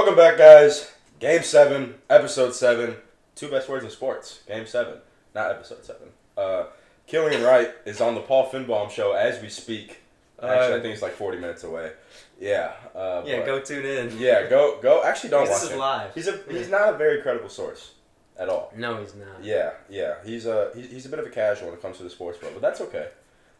Welcome back, guys. Game 7, Episode 7. Two best words in sports. Game 7, not Episode 7. Killian Wright is on the Paul Finbaum show as we speak. Actually, I think it's like 40 minutes away. Yeah. Go tune in. Yeah, go. Actually, don't watch This is him. live. He's not a very credible source at all. No, he's not. Yeah. He's a bit of a casual when it comes to the sports world, but that's okay.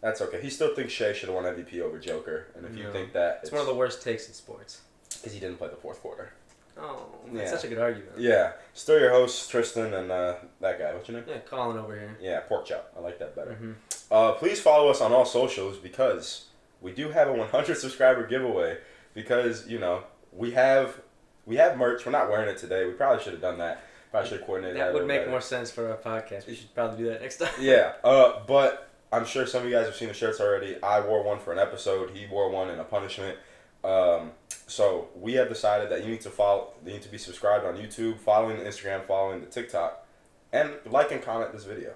That's okay. He still thinks Shea should have won MVP over Joker, and if you think that, it's one of the worst takes in sports. Because he didn't play the fourth quarter. Oh, that's such a good argument. Yeah. Still your hosts, Tristan and that guy. What's your name? Yeah, Colin over here. Yeah, Pork Chop. I like that better. Mm-hmm. Please follow us on all socials because we do have a 100 subscriber giveaway. Because we have merch. We're not wearing it today. We probably should have done that. Probably should have coordinated that. That would make better. more sense for our podcast. We should probably do that next time. Yeah. But I'm sure some of you guys have seen the shirts already. I wore one for an episode. He wore one in a punishment. So we have decided that you need to be subscribed on YouTube, following the Instagram, following the TikTok, and like and comment this video.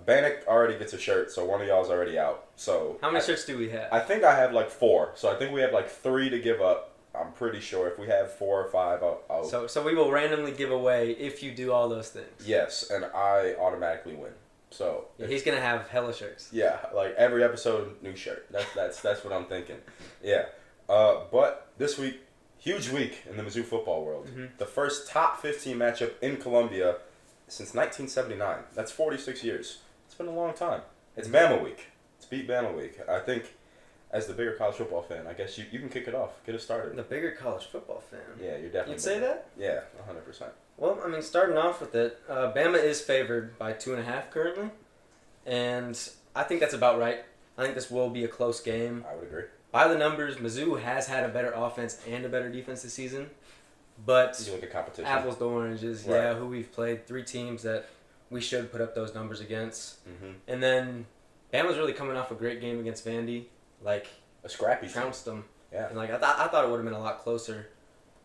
Bannock already gets a shirt, so one of y'all's already out. So how many shirts do we have? I think I have like 4. So I think we have like 3 to give up. I'm pretty sure if we have 4 or 5, I'll So we will randomly give away if you do all those things. Yes, and I automatically win. So he's gonna have hella shirts. Yeah, like every episode, new shirt. That's what I'm thinking. Yeah. But this week, huge week in the Mizzou football world. Mm-hmm. The first top 15 matchup in Columbia since 1979. That's 46 years. It's been a long time. It's Bama week. It's beat Bama week. I think, as the bigger college football fan, I guess you can kick it off. Get it started. The bigger college football fan. Yeah, you're definitely. You'd say that? Yeah, 100%. Well, I mean, starting off with it, Bama is favored by 2.5 currently, and I think that's about right. I think this will be a close game. I would agree. By the numbers, Mizzou has had a better offense and a better defense this season, but you look at competition. Apples to oranges, right. Yeah, who we've played, 3 teams that we should put up those numbers against. Mm-hmm. And then Bama's really coming off a great game against Vandy, like a scrappy trounced them. Yeah. And like I thought it would have been a lot closer,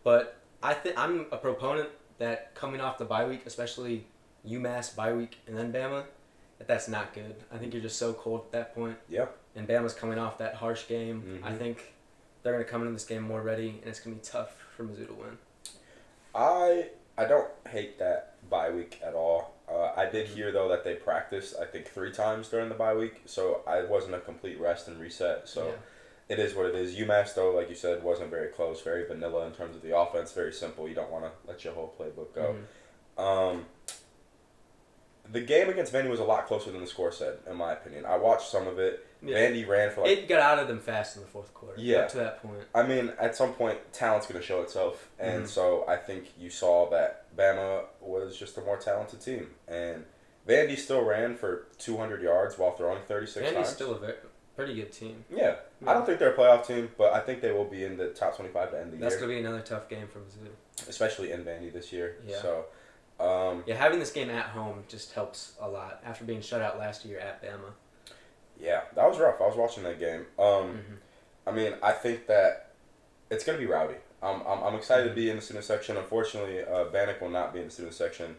but I'm a proponent that coming off the bye week, especially UMass bye week and then Bama, that's not good. I think you're just so cold at that point. Yeah. And Bama's coming off that harsh game. Mm-hmm. I think they're going to come into this game more ready, and it's going to be tough for Mizzou to win. I don't hate that bye week at all. I did hear, though, that they practiced, I think, 3 times during the bye week, so I wasn't a complete rest and reset. So It is what it is. UMass, though, like you said, wasn't very close, very vanilla in terms of the offense, very simple. You don't want to let your whole playbook go. Mm-hmm. The game against Vandy was a lot closer than the score said, in my opinion. I watched some of it. Yeah. Vandy ran for It got out of them fast in the fourth quarter. Yeah. Up to that point. I mean, at some point, talent's going to show itself. And so I think you saw that Bama was just a more talented team. And Vandy still ran for 200 yards while throwing 36 times. Vandy's still a pretty good team. Yeah. I don't think they're a playoff team, but I think they will be in the top 25 to end the year. That's going to be another tough game for Mizzou. Especially in Vandy this year. Yeah. So, having this game at home just helps a lot after being shut out last year at Bama. Yeah, that was rough. I was watching that game. I mean, I think that it's going to be rowdy. I'm excited to be in the student section. Unfortunately, Bannock will not be in the student section.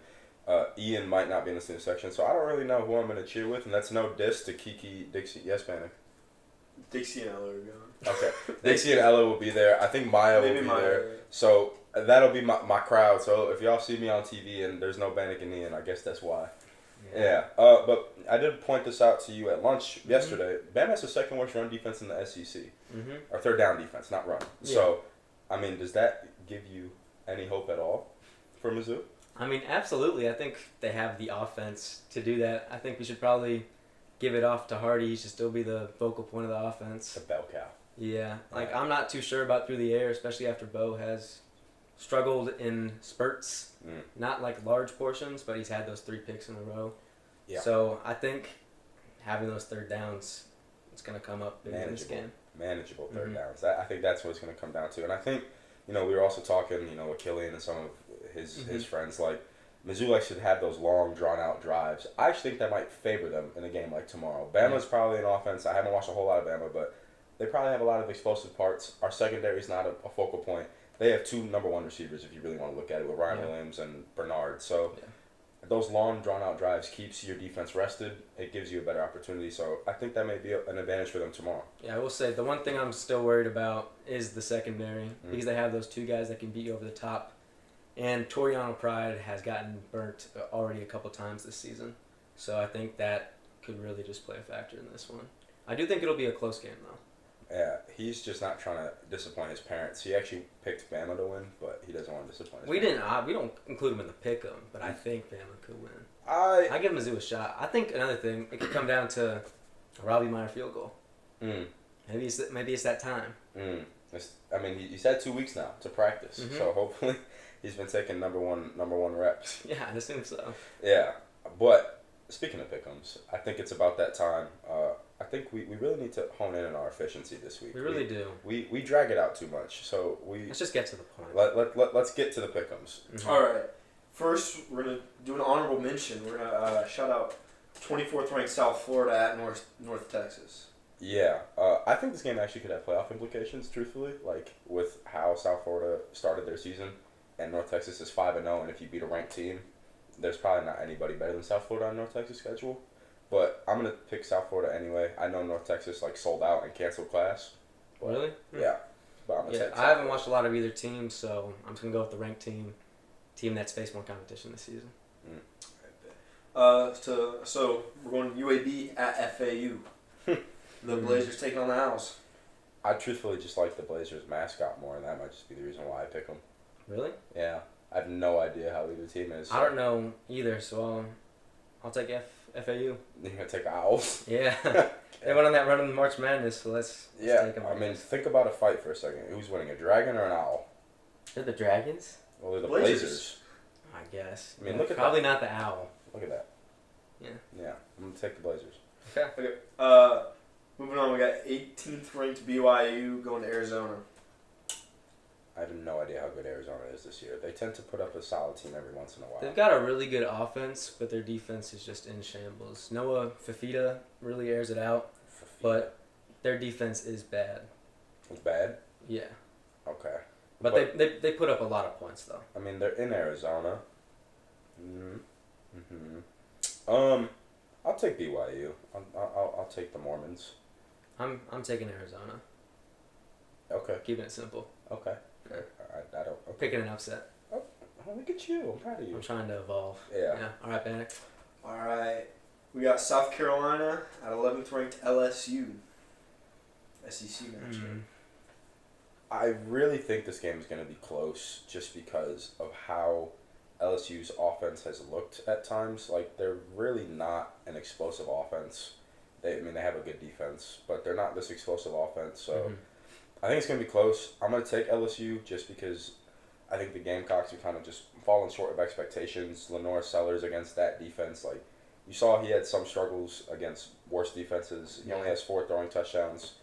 Ian might not be in the student section. So I don't really know who I'm going to cheer with, and that's no diss to Kiki, Dixie. Yes, Bannock? Dixie and Ella are going. Okay. Dixie and Ella will be there. I think Maya will be there. So that'll be my crowd. So if y'all see me on TV and there's no Bannock and Ian, I guess that's why. Yeah. But I did point this out to you at lunch yesterday. Bama has the second worst run defense in the SEC. Or third down defense, not run. Yeah. So, I mean, does that give you any hope at all for Mizzou? I mean, absolutely. I think they have the offense to do that. I think we should probably give it off to Hardy. He should still be the focal point of the offense. The bell cow. Yeah. Like, I'm not too sure about through the air, especially after Bo has struggled in spurts. Not like large portions, but he's had those 3 picks in a row. Yeah. So I think having those third downs, it's going to come up in this game. Manageable third downs. I think that's what it's going to come down to. And I think, we were also talking, with Killian and some of his friends, like, Mizzou likes to have those long, drawn-out drives. I actually think that might favor them in a game like tomorrow. Bama's probably an offense. I haven't watched a whole lot of Bama, but they probably have a lot of explosive parts. Our secondary is not a focal point. They have 2 number 1 receivers, if you really want to look at it, with Ryan Williams and Bernard. So those long, drawn-out drives keeps your defense rested. It gives you a better opportunity. So I think that may be an advantage for them tomorrow. Yeah, I will say the one thing I'm still worried about is the secondary because they have those two guys that can beat you over the top. And Toriano Pride has gotten burnt already a couple times this season. So I think that could really just play a factor in this one. I do think it'll be a close game, though. Yeah, he's just not trying to disappoint his parents. He actually picked Bama to win, but he doesn't want to disappoint his parents. We don't include him in the pick 'em, but I think Bama could win. I give Mizzou a shot. I think another thing, it could come down to a Robbie Meyer field goal. Maybe it's that time. He's had 2 weeks now to practice, so hopefully he's been taking number one reps. Yeah, I assume so. Yeah, but speaking of pick'ems, I think it's about that time. I think we really need to hone in on our efficiency this week. We really do. We drag it out too much, so let's just get to the point. Let's get to the pick'ems. All right. First, we're gonna do an honorable mention. We're gonna shout out 24th ranked South Florida at North Texas. Yeah, I think this game actually could have playoff implications. Truthfully, like with how South Florida started their season, and North Texas is 5-0, and if you beat a ranked team, there's probably not anybody better than South Florida on North Texas' schedule. But I'm gonna pick South Florida anyway. I know North Texas sold out and canceled class. Really? Yeah. But I'm gonna take South I haven't watched a lot of either team, so I'm just gonna go with the ranked team that's faced more competition this season. So we're going UAB at FAU. The Blazers taking on the Owls. I truthfully just like the Blazers mascot more, and that might just be the reason why I pick them. Really? Yeah. I have no idea how either team is. So. I don't know either, so I'll take FAU. You're gonna take Owls? Yeah. They went on that run in March Madness, so let's take them. I mean, think about a fight for a second. Who's winning, a dragon or an owl? They're the Dragons? Well, they're the Blazers. I guess. I mean, look at probably that. Not the Owl. Look at that. Yeah. Yeah, I'm gonna take the Blazers. Okay. Moving on, we got 18th ranked BYU going to Arizona. I have no idea how good Arizona is this year. They tend to put up a solid team every once in a while. They've got a really good offense, but their defense is just in shambles. Noah Fafita really airs it out, but their defense is bad. It's bad? Yeah. Okay. But they put up a lot of points, though. I mean, they're in Arizona. I'll take BYU. I'll take the Mormons. I'm taking Arizona. Okay. Keeping it simple. Okay. I don't. Okay. Picking an upset. Oh, look at you! I'm proud of you. I'm trying to evolve. Yeah. All right, Bannock. All right. We got South Carolina at 11th ranked LSU. SEC matchup. I really think this game is going to be close just because of how LSU's offense has looked at times. Like, they're really not an explosive offense. They have a good defense, but they're not this explosive offense. So I think it's going to be close. I'm going to take LSU just because I think the Gamecocks are kind of just falling short of expectations. Lenore Sellers against that defense, like, you saw he had some struggles against worse defenses. He only has 4 throwing touchdowns.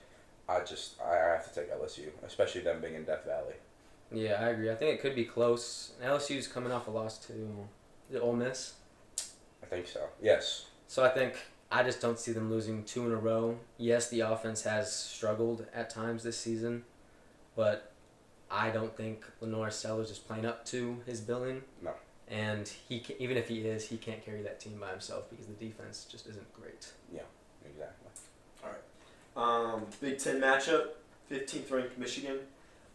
I have to take LSU, especially them being in Death Valley. Yeah, I agree. I think it could be close. LSU's coming off a loss to the Ole Miss. I think so. Yes. So I just don't see them losing 2 in a row. Yes, the offense has struggled at times this season, but I don't think Lenore Sellers is playing up to his billing. No. And even if he is, he can't carry that team by himself because the defense just isn't great. Yeah, exactly. All right. Big Ten matchup. 15th ranked Michigan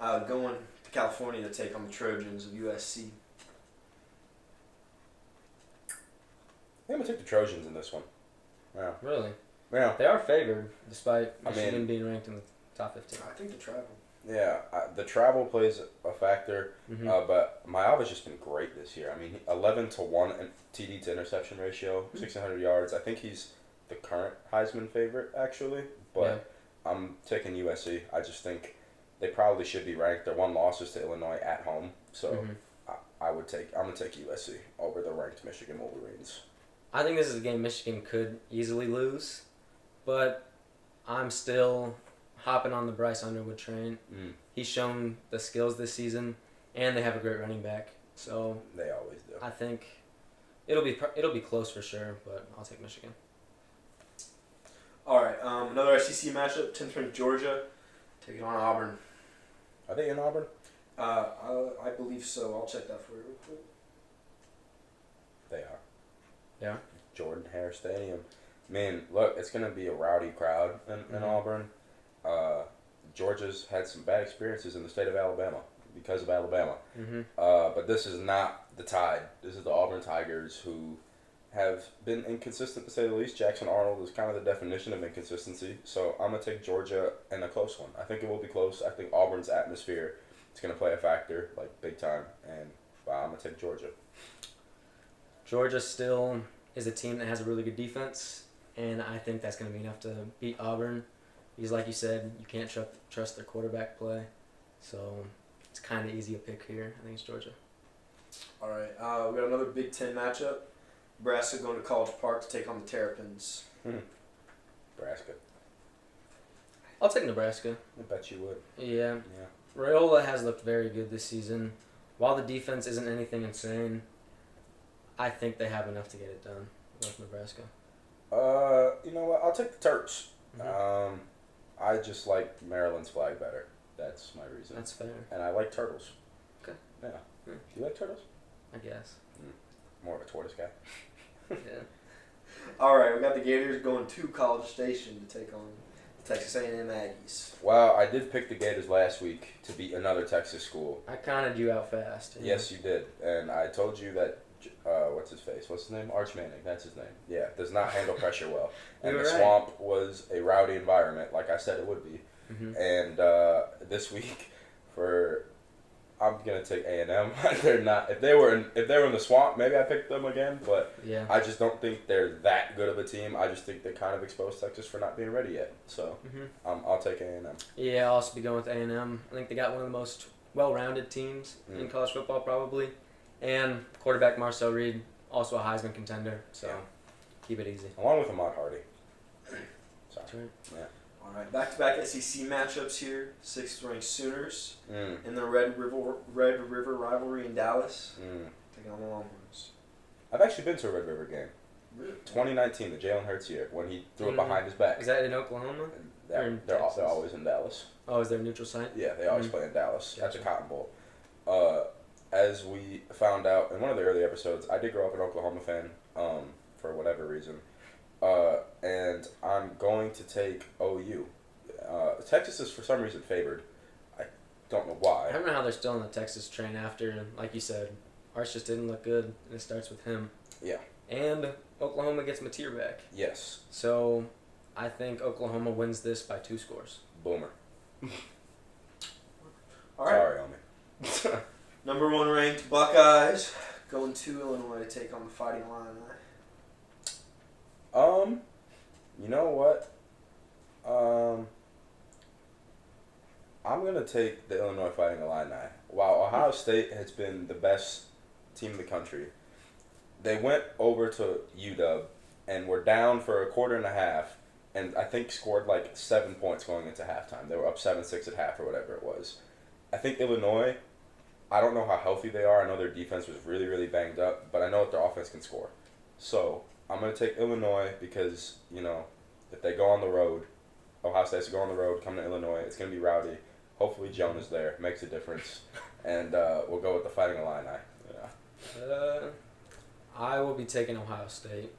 going to California to take on the Trojans of USC. I'm going to take the Trojans in this one. Yeah. Really? Yeah. They are favored, despite Michigan being ranked in the top 15. I think the travel. Yeah, the travel plays a factor, but Mayaba's just been great this year. I mean, 11-1 TD to interception ratio, 1,600 yards. I think he's the current Heisman favorite, actually, but I'm taking USC. I just think they probably should be ranked. Their one loss is to Illinois at home, so I'm gonna take USC over the ranked Michigan Wolverines. I think this is a game Michigan could easily lose, but I'm still hopping on the Bryce Underwood train. He's shown the skills this season, and they have a great running back. So they always do. I think it'll be close for sure, but I'll take Michigan. All right, another SEC matchup: 10th ranked Georgia taking on Auburn. Are they in Auburn? I believe so. I'll check that for you real quick. They are. Yeah. Jordan-Hare Stadium. Man, look, it's going to be a rowdy crowd in Auburn. Georgia's had some bad experiences in the state of Alabama because of Alabama. But this is not the Tide. This is the Auburn Tigers, who have been inconsistent, to say the least. Jackson Arnold is kind of the definition of inconsistency. So I'm going to take Georgia in a close one. I think it will be close. I think Auburn's atmosphere is going to play a factor, like, big time. And I'm going to take Georgia. Georgia still is a team that has a really good defense, and I think that's going to be enough to beat Auburn. Because, like you said, you can't trust their quarterback play. So it's kind of easy to pick here. I think it's Georgia. All right. We got another Big Ten matchup. Nebraska going to College Park to take on the Terrapins. Nebraska. I'll take Nebraska. I bet you would. Yeah. Raiola has looked very good this season. While the defense isn't anything insane, I think they have enough to get it done with Nebraska. You know what? I'll take the Terps. I just like Maryland's flag better. That's my reason. That's fair. And I like turtles. Okay. Yeah. Do you like turtles? I guess. More of a tortoise guy. Yeah. All right, we got the Gators going to College Station to take on the Texas A&M Aggies. Wow, I did pick the Gators last week to beat another Texas school. I counted you out fast. Yeah. Yes, you did. And I told you that, what's his face? What's his name? Arch Manning. That's his name. Yeah, does not handle pressure well. And the swamp was a rowdy environment, like I said it would be. And this week, I'm gonna take A&M. They're not. If they were in the swamp, maybe I picked them again. But yeah. I just don't think they're that good of a team. I just think they kind of exposed Texas for not being ready yet. So I'll take A&M. Yeah, I'll also be going with A&M. I think they got one of the most well-rounded teams in college football, probably. And quarterback Marcel Reed, also a Heisman contender. So keep it easy. Along with Ahmad Hardy. Sorry. That's right. Yeah. All right, back-to-back SEC matchups here. 6th-ranked Sooners in the Red River rivalry in Dallas. Taking on the Longhorns. I've actually been to a Red River game. Really? 2019, the Jalen Hurts year, when he threw it behind his back. Is that in Oklahoma? They're always in Dallas. Oh, is there a neutral site? Yeah, they always play in Dallas at the Gotcha. Cotton Bowl. As we found out in one of the early episodes, I did grow up an Oklahoma fan for whatever reason. And I'm going to take OU. Texas is for some reason favored. I don't know why. I don't know how they're still on the Texas train after, like you said, Arch just didn't look good, and it starts with him. Yeah. And Oklahoma gets Mateer back. Yes. So I think Oklahoma wins this by 2 scores. Boomer. All right. Sorry, homie. Number 1 ranked Buckeyes going to Illinois to take on the Fighting Illini. You know what? I'm going to take the Illinois Fighting Illini. While Ohio State has been the best team in the country, they went over to UW and were down for a quarter and a half, and I think scored like 7 points going into halftime. They were up 7-6 at half or whatever it was. I think Illinois, I don't know how healthy they are. I know their defense was really, really banged up, but I know that their offense can score. So I'm going to take Illinois because, if they go on the road, Ohio State's to go on the road, come to Illinois, it's going to be rowdy. Hopefully Jonah's there, makes a difference, and we'll go with the Fighting Illini. Yeah. I will be taking Ohio State.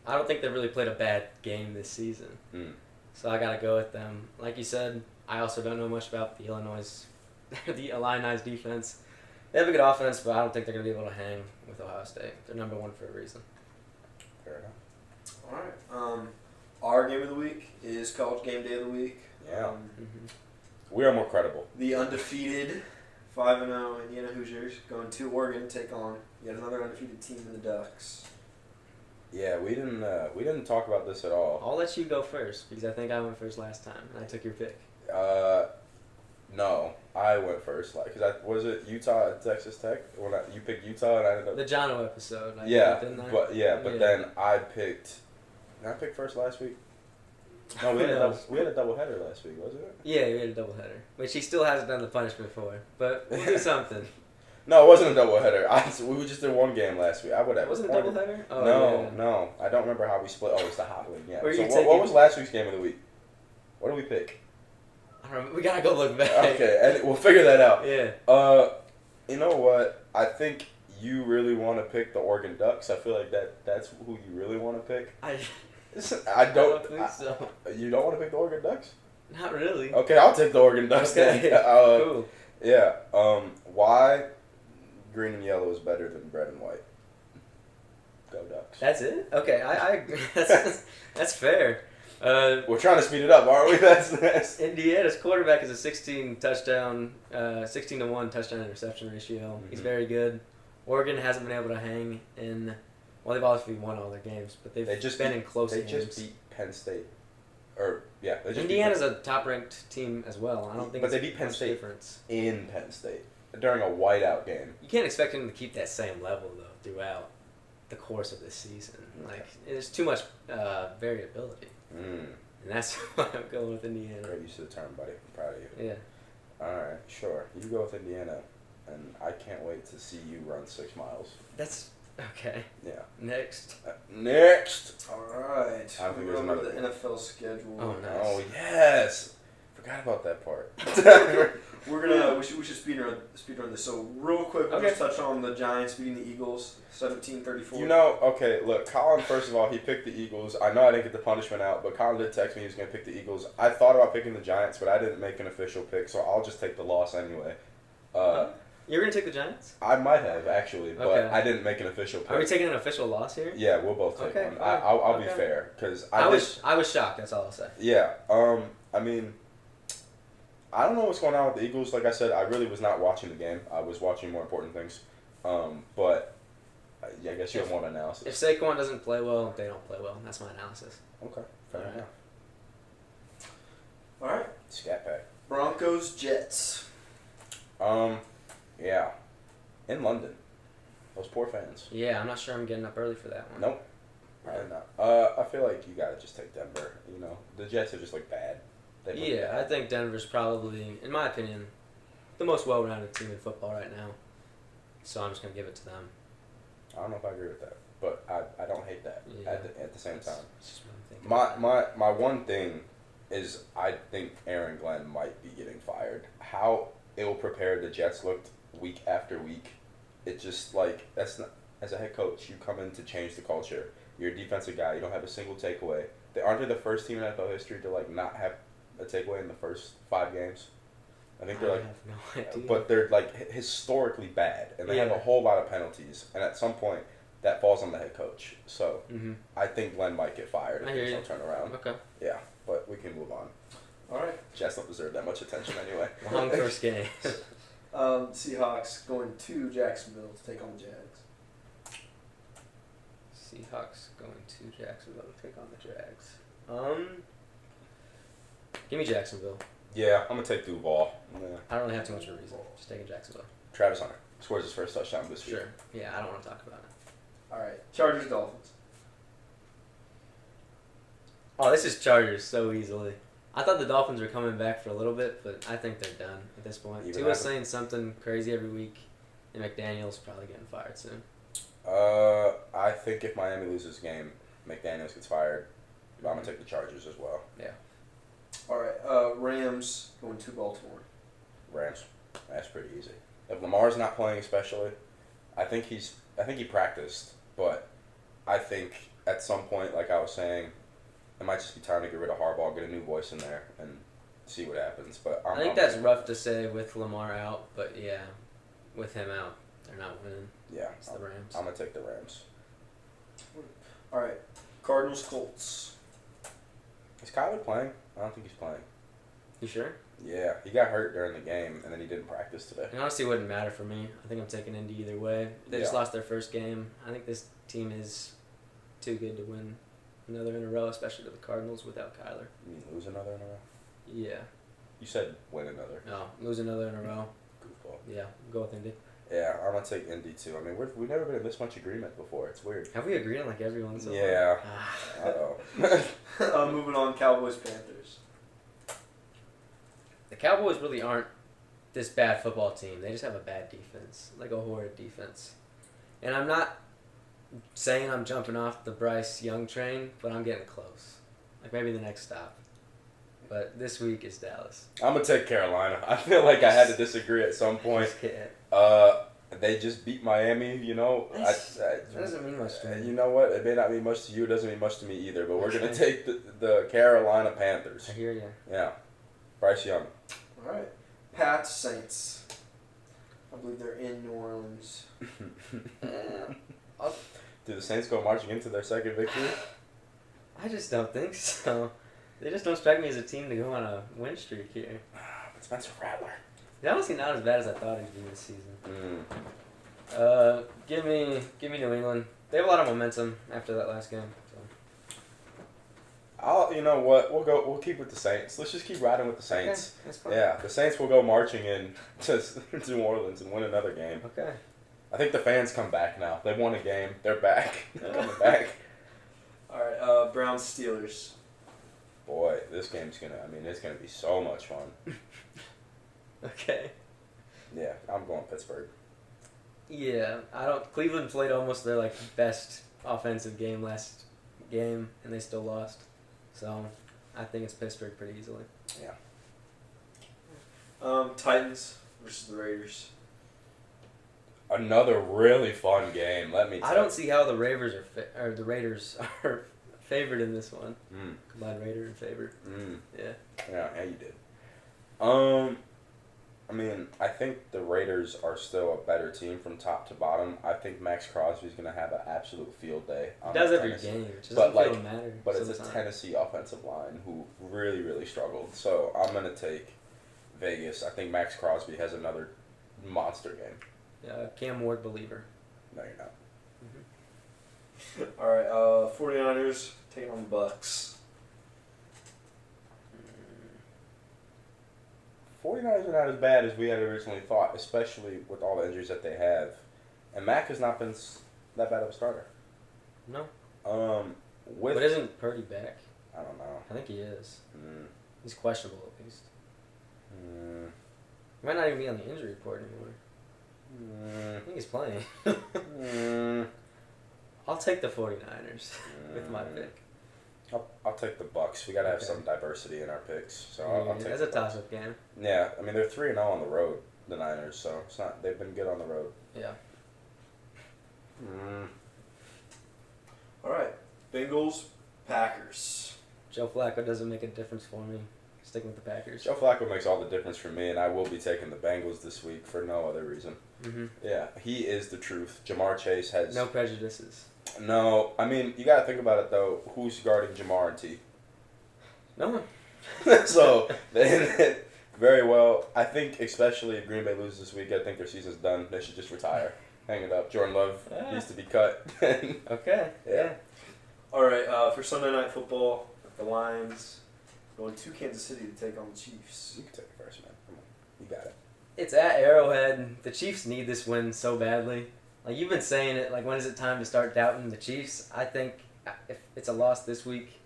I don't think they really played a bad game this season, so I got to go with them. Like you said, I also don't know much about the Illini's defense. They have a good offense, but I don't think they're going to be able to hang with Ohio State. They're number 1 for a reason. Fair enough. All right. Our game of the week is College Game Day of the Week. Yeah. We are more credible. The undefeated 5-0 Indiana Hoosiers going to Oregon to take on yet another undefeated team in the Ducks. Yeah, we didn't talk about this at all. I'll let you go first because I think I went first last time and I took your pick. No, I went first. Was it Utah at Texas Tech? You picked Utah and I ended up. The Jono episode. Didn't I? But then I picked. Did I pick first last week? No, we had a doubleheader last week, wasn't it? Yeah, we had a doubleheader, which he still hasn't done the punishment for. But we'll do something. No, it wasn't a doubleheader. We just did one game last week. Whatever. Was it a doubleheader? Oh, No. I don't remember how we split. Oh, it's the hot league. Yeah. So what was last week's game of the week? What did we pick? I don't know. We gotta go look back. Okay, and we'll figure that out. Yeah. You know what? I think you really want to pick the Oregon Ducks, I feel like that's who you really want to pick. I don't think so. You don't want to pick the Oregon Ducks? Not really. Okay, I'll take the Oregon Ducks. Okay, then. cool. Yeah. Why green and yellow is better than red and white? Go Ducks. That's it? Okay, I that's fair. We're trying to speed it up, aren't we? That's Indiana's quarterback is a 16 to 1 touchdown interception ratio. Mm-hmm. He's very good. Oregon hasn't been able to hang in. Well, they've obviously won all their games, but they've just been in close games. They just beat Penn State. Indiana's a top-ranked team as well. I don't think. But they beat Penn State difference in Penn State during a whiteout game. You can't expect them to keep that same level though throughout the course of this season. Like there's too much variability. And that's why I'm going with Indiana. Great use of the term, buddy. I'm proud of you. Yeah. All right, sure. You go with Indiana, and I can't wait to see you run 6 miles. That's okay. Yeah. Next. Next. All right. I think there's Remember another the NFL schedule. Oh, nice. Oh yes. Forgot about that part. We should speed run this. So real quick, we'll just touch on the Giants beating the Eagles 17-34. You know, okay, look, Colin, first of all, he picked the Eagles. I know I didn't get the punishment out, but Colin did text me he was going to pick the Eagles. I thought about picking the Giants, but I didn't make an official pick, so I'll just take the loss anyway. You're going to take the Giants? I might have, actually, but I didn't make an official pick. Are we taking an official loss here? Yeah, we'll both take one. I'll be fair, because I was shocked, that's all I'll say. Yeah, I mean, I don't know what's going on with the Eagles. Like I said, I really was not watching the game. I was watching more important things. But yeah, I guess you have more analysis. If Saquon doesn't play well, they don't play well. That's my analysis. Okay, fair enough. All right. Scat pack. Broncos, Jets. Yeah. In London. Those poor fans. Yeah, I'm not sure I'm getting up early for that one. Nope. Probably not. I feel like you gotta just take Denver. You know, the Jets are just like bad. Yeah, I think Denver's probably, in my opinion, the most well-rounded team in football right now. So I'm just gonna give it to them. I don't know if I agree with that, but I don't hate that at the same time. Just what I'm thinking. My one thing is I think Aaron Glenn might be getting fired. How ill-prepared the Jets looked week after week. It just like that's not, as a head coach, you come in to change the culture. You're a defensive guy. You don't have a single takeaway. Aren't they the first team in NFL history to like not have a takeaway in the first 5 games? I think they're like, I have no idea. But they're like historically bad, and they have a whole lot of penalties. And at some point, that falls on the head coach. So I think Glenn might get fired if things don't turn around. Okay. Yeah, but we can move on. All right. Jets don't deserve that much attention anyway. Long first game. Seahawks going to Jacksonville to take on the Jags. Seahawks going to Jacksonville to take on the Jags. Give me Jacksonville. Yeah, I'm gonna take Duval. Yeah. I don't really have too much of a reason. Just taking Jacksonville. Travis Hunter scores his first touchdown this week. Sure. Yeah, I don't want to talk about it. All right. Chargers, Dolphins. Oh, this is Chargers so easily. I thought the Dolphins were coming back for a little bit, but I think they're done at this point. Tua's saying something crazy every week, and McDaniel's probably getting fired soon. I think if Miami loses the game, McDaniels gets fired. But I'm gonna take the Chargers as well. Yeah. All right. Rams going to Baltimore. Rams. That's pretty easy. If Lamar's not playing, especially, I think he practiced, but I think at some point, like I was saying, it might just be time to get rid of Harbaugh, get a new voice in there, and see what happens. But I think that's rough to say with Lamar out, but yeah, with him out, they're not winning. Yeah, it's the Rams. I'm gonna take the Rams. All right, Cardinals, Colts. Is Kyler playing? I don't think he's playing. You sure? Yeah, he got hurt during the game, and then he didn't practice today. It honestly wouldn't matter for me. I think I'm taking Indy either way. They just lost their first game. I think this team is too good to win another in a row, especially to the Cardinals without Kyler. You mean lose another in a row? Yeah. You said win another. No, lose another in a row. Goofball. Yeah, go with Indy. Yeah, I'm gonna take Indy too. I mean, we've never been in this much agreement before. It's weird. Have we agreed on like everyone so Yeah. Uh-oh. Moving on, Cowboys, Panthers. The Cowboys really aren't this bad football team. They just have a bad defense, like a horrid defense. And I'm not saying I'm jumping off the Bryce Young train, but I'm getting close. Like maybe the next stop. But this week is Dallas. I'm gonna take Carolina. I feel like I had to disagree at some point. they just beat Miami. You know, that doesn't mean much to me. You know what? It may not mean much to you. It doesn't mean much to me either. But we're gonna take the Carolina Panthers. I hear you. Yeah, Bryce Young. All right, Pats Saints. I believe they're in New Orleans. Do the Saints go marching into their second victory? I just don't think so. They just don't strike me as a team to go on a win streak here. But Spencer Rattler. He's honestly not as bad as I thought he'd be this season. Give me New England. They have a lot of momentum after that last game. So. You know what? We'll keep with the Saints. Let's just keep riding with the Saints. Okay, that's fine. Yeah, the Saints will go marching in to New Orleans and win another game. Okay. I think the fans come back now. They won a game. They're back. They're coming back. All right, Browns Steelers. Boy, this game's it's gonna be so much fun. Okay. Yeah, I'm going Pittsburgh. Yeah, Cleveland played almost their best offensive game last game, and they still lost. So, I think it's Pittsburgh pretty easily. Yeah. Titans versus the Raiders. Another really fun game. Let me. I don't see how the Raiders are favored in this one. Combined Raider in favor. Yeah. Yeah, you did. I think the Raiders are still a better team from top to bottom. I think Max Crosby's going to have an absolute field day. He does every game. It doesn't matter. But it's a Tennessee offensive line who really, really struggled. So I'm going to take Vegas. I think Max Crosby has another monster game. Cam Ward believer. No, you're not. Mm-hmm. All right, 49ers taking on the Bucks. 49ers are not as bad as we had originally thought, especially with all the injuries that they have. And Mac has not been that bad of a starter. No. But isn't Purdy back? I don't know. I think he is. He's questionable at least. He might not even be on the injury report anymore. I think he's playing. I'll take the 49ers with my pick. I'll take the Bucks. We gotta have some diversity in our picks, so I'll take. That's a toss-up game. Yeah, they're 3-0 on the road, the Niners. So it's not. They've been good on the road. Yeah. All right, Bengals, Packers. Joe Flacco doesn't make a difference for me. Sticking with the Packers. Joe Flacco makes all the difference for me, and I will be taking the Bengals this week for no other reason. Yeah, he is the truth. Jamar Chase has no prejudices. No, you got to think about it though. Who's guarding Jamar and T? No one. So very well. I think especially if Green Bay loses this week, I think their season's done. They should just retire, hang it up. Jordan Love needs to be cut. Okay. Yeah. All right. For Sunday Night Football, the Lions going to Kansas City to take on the Chiefs. You can take it first, man. Come on, you got it. It's at Arrowhead. The Chiefs need this win so badly. You've been saying it, when is it time to start doubting the Chiefs? I think if it's a loss this week,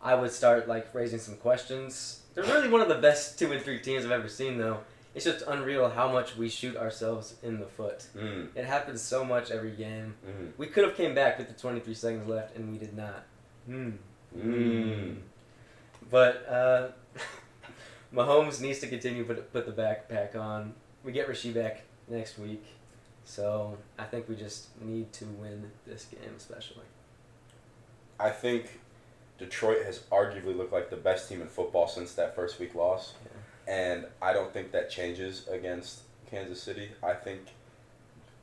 I would start, raising some questions. They're really one of the best 2 and 3 teams I've ever seen, though. It's just unreal how much we shoot ourselves in the foot. It happens so much every game. We could have came back with the 23 seconds left, and we did not. But Mahomes needs to continue to put the backpack on. We get Rasheed back next week. So I think we just need to win this game especially. I think Detroit has arguably looked like the best team in football since that first week loss. Yeah. And I don't think that changes against Kansas City. I think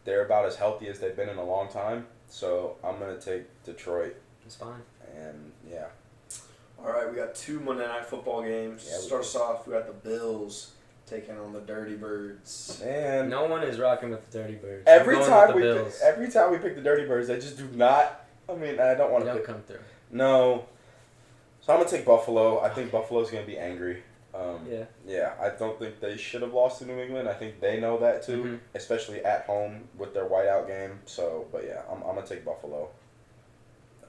they're about as healthy as they've been in a long time. So I'm going to take Detroit. That's fine. And, yeah. All right, we got 2 Monday Night Football games. Yeah, Start us off, we got the Bills taking on the Dirty Birds. Man, no one is rocking with the Dirty Birds. Every time we pick the Dirty Birds, they just do not. I don't want to come through. No. So I'm gonna take Buffalo. I think Buffalo's gonna be angry. Yeah. I don't think they should have lost to New England. I think they know that too, especially at home with their whiteout game. So, but yeah, I'm gonna take Buffalo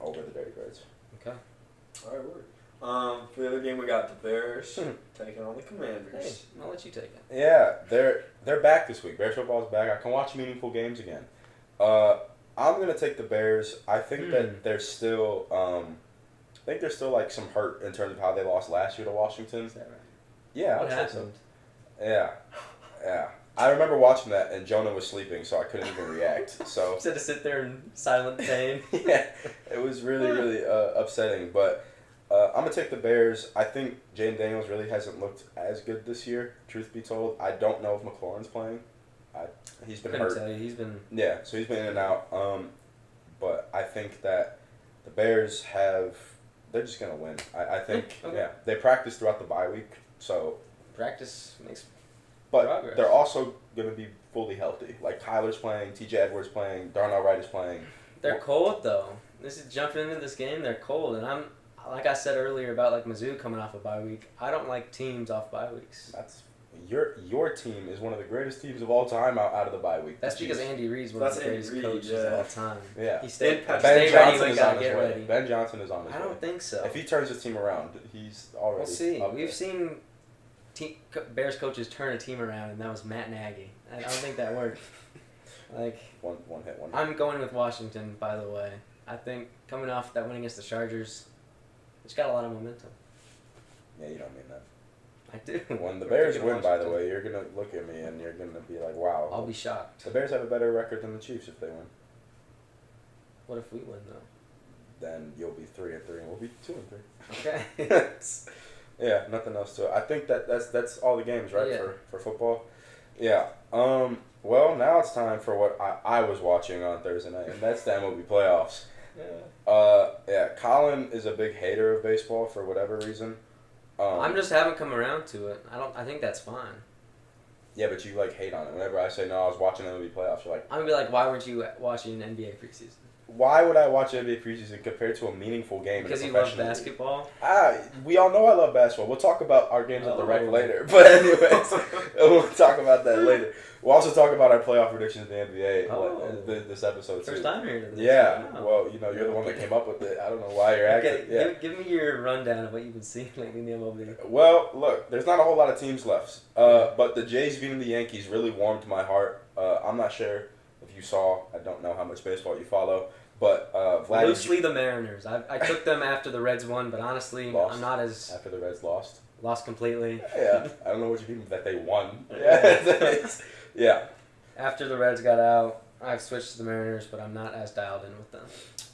over the Dirty Birds. Okay. All right, word. For the other game, we got the Bears taking on the Commanders. Hey, I'll let you take it. Yeah, they're back this week. Bears football's back. I can watch meaningful games again. I'm gonna take the Bears. I think that there's still, some hurt in terms of how they lost last year to Washington. Is that right? Yeah. What happened? Yeah. I remember watching that, and Jonah was sleeping, so I couldn't even react. So just had to sit there in silent pain. yeah, it was really, really upsetting. But I'm gonna take the Bears. I think Jaden Daniels really hasn't looked as good this year. Truth be told, I don't know if McLaurin's playing. He's been hurt. Tell you, he's been. Yeah, so he's been in and out. But I think that the Bears they're just gonna win. I think they practice throughout the bye week, so Practice makes. but progress. they're also gonna be fully healthy. Like Kyler's playing, T.J. Edwards playing, Darnell Wright is playing. They're cold though. This is jumping into this game. They're cold, and I'm like I said earlier about like Mizzou coming off a bye week. I don't like teams off bye weeks. That's your team is one of the greatest teams of all time out of the bye week. That's because Andy Reid's one of the greatest coaches of all time. Yeah. He stayed Ben ready Johnson when is he got on to his get way. ready. Ben Johnson is on his way. I don't think so. If he turns his team around, he's already. We'll see. up We've there. seen Bears coaches turn a team around, and that was Matt Nagy. I don't think that worked. Like one hit. I'm going with Washington, by the way. I think coming off that win against the Chargers, it's got a lot of momentum. Yeah, you don't mean that. I do. When the Bears win, by the way, you're gonna look at me and you're gonna be like, "Wow." I'll be shocked. The Bears have a better record than the Chiefs if they win. What if we win though? Then you'll be 3-3 and we'll be 2-3. Okay. Yeah, nothing else to it. I think that's all the games, right? Yeah. For football. Yeah. Well, now it's time for what I was watching on Thursday night, and that's the MLB playoffs. Yeah. Colin is a big hater of baseball for whatever reason. I'm just haven't come around to it. I think that's fine. Yeah, but you like hate on it. Whenever I say no, I was watching MLB playoffs, you're like, I'm gonna be like, why weren't you watching NBA preseason? why would I watch NBA preseason compared to a meaningful game? Because in a you love professional league? basketball. We all know I love basketball. We'll talk about our games at the rec later. But anyways, we'll talk about that later. We'll also talk about our playoff predictions in the NBA this episode too. First time hearing this. Yeah. Wow. Well, you're the one that came up with it. I don't know why you're acting. Okay, Yeah. give me your rundown of what you've been seeing lately in the MLB. Well, look, there's not a whole lot of teams left. But the Jays beating the Yankees really warmed my heart. I'm not sure if you saw. I don't know how much baseball you follow. But Vladdy... Loosely the Mariners. I took them after the Reds won, but honestly, Lost. I'm not as... After the Reds lost? Lost completely. Yeah. I don't know what you mean that they won. Yeah. Yeah. After the Reds got out, I've switched to the Mariners, but I'm not as dialed in with them.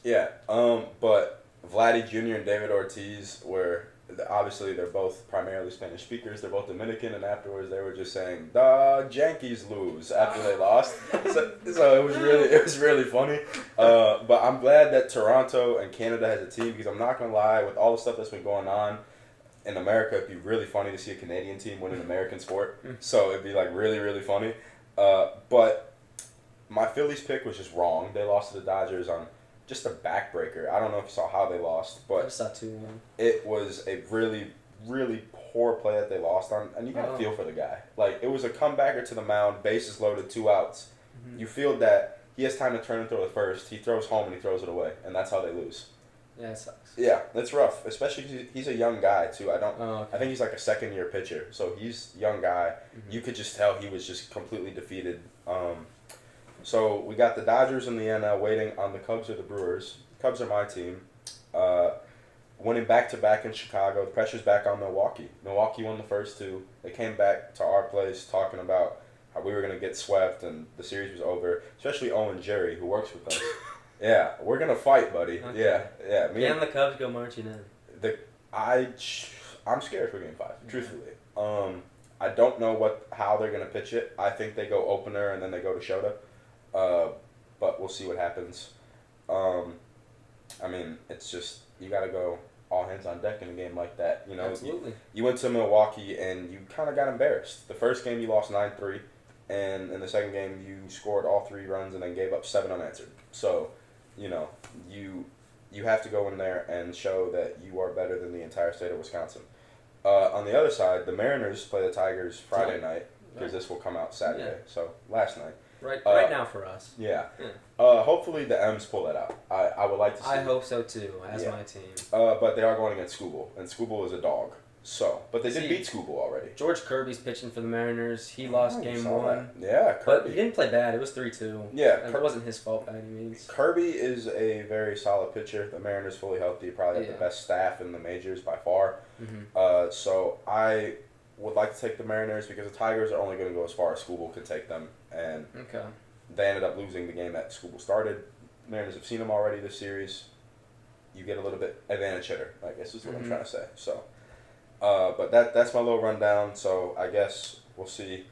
Yeah. But Vladdy Jr. and David Ortiz were... Obviously, they're both primarily Spanish speakers. They're both Dominican, and afterwards they were just saying, "The Yankees lose" after they lost. So it was really funny. But I'm glad that Toronto and Canada has a team because I'm not gonna lie, with all the stuff that's been going on in America, it'd be really funny to see a Canadian team win an American sport. So it'd be like really, really funny. But my Phillies pick was just wrong. They lost to the Dodgers on just a backbreaker. I don't know if you saw how they lost, I but just saw 2-1. it was a really, really poor play that they lost on, and you gotta feel for the guy. Like, it was a comebacker to the mound, bases loaded, 2 outs. Mm-hmm. You feel that he has time to turn and throw the first. He throws home and he throws it away, and that's how they lose. Yeah, it sucks. Yeah, it's rough, especially because he's a young guy too. Okay. I think he's like a second-year pitcher, so he's a young guy. Mm-hmm. You could just tell he was just completely defeated. So we got the Dodgers in the NL waiting on the Cubs or the Brewers. Cubs are my team. Winning back-to-back in Chicago. The pressure's back on Milwaukee. Milwaukee won the first 2. They came back to our place talking about how we were going to get swept and the series was over, especially Owen Jerry, who works with us. Yeah, we're going to fight, buddy. Okay. Yeah. Can the Cubs go marching in? I'm scared for Game 5, truthfully. I don't know how they're going to pitch it. I think they go opener and then they go to Shoutout. But we'll see what happens. I mean, it's just, you got to go all hands on deck in a game like that. You know, Absolutely. You went to Milwaukee and you kind of got embarrassed. The first game you lost 9-3, and in the second game you scored all 3 runs and then gave up 7 unanswered. So, you know, you have to go in there and show that you are better than the entire state of Wisconsin. On the other side, the Mariners play the Tigers Friday night, because this will come out Saturday. So, last night. Right now for us. Yeah. Hopefully the M's pull that out. I would like to see I hope so too, as my team. But they are going against Skubal, and Skubal is a dog. So, but they did beat Skubal already. George Kirby's pitching for the Mariners. He lost game 1. That. Yeah, Kirby. But he didn't play bad. It was 3-2. Yeah. It wasn't his fault by any means. Kirby is a very solid pitcher. The Mariners fully healthy. Probably have the best staff in the majors by far. Mm-hmm. So would like to take the Mariners because the Tigers are only going to go as far as Skubal can take them, and they ended up losing the game that Skubal started. The Mariners have seen them already this series. You get a little bit advantage hitter, I guess is what I'm trying to say. So, but that's my little rundown. So I guess we'll see.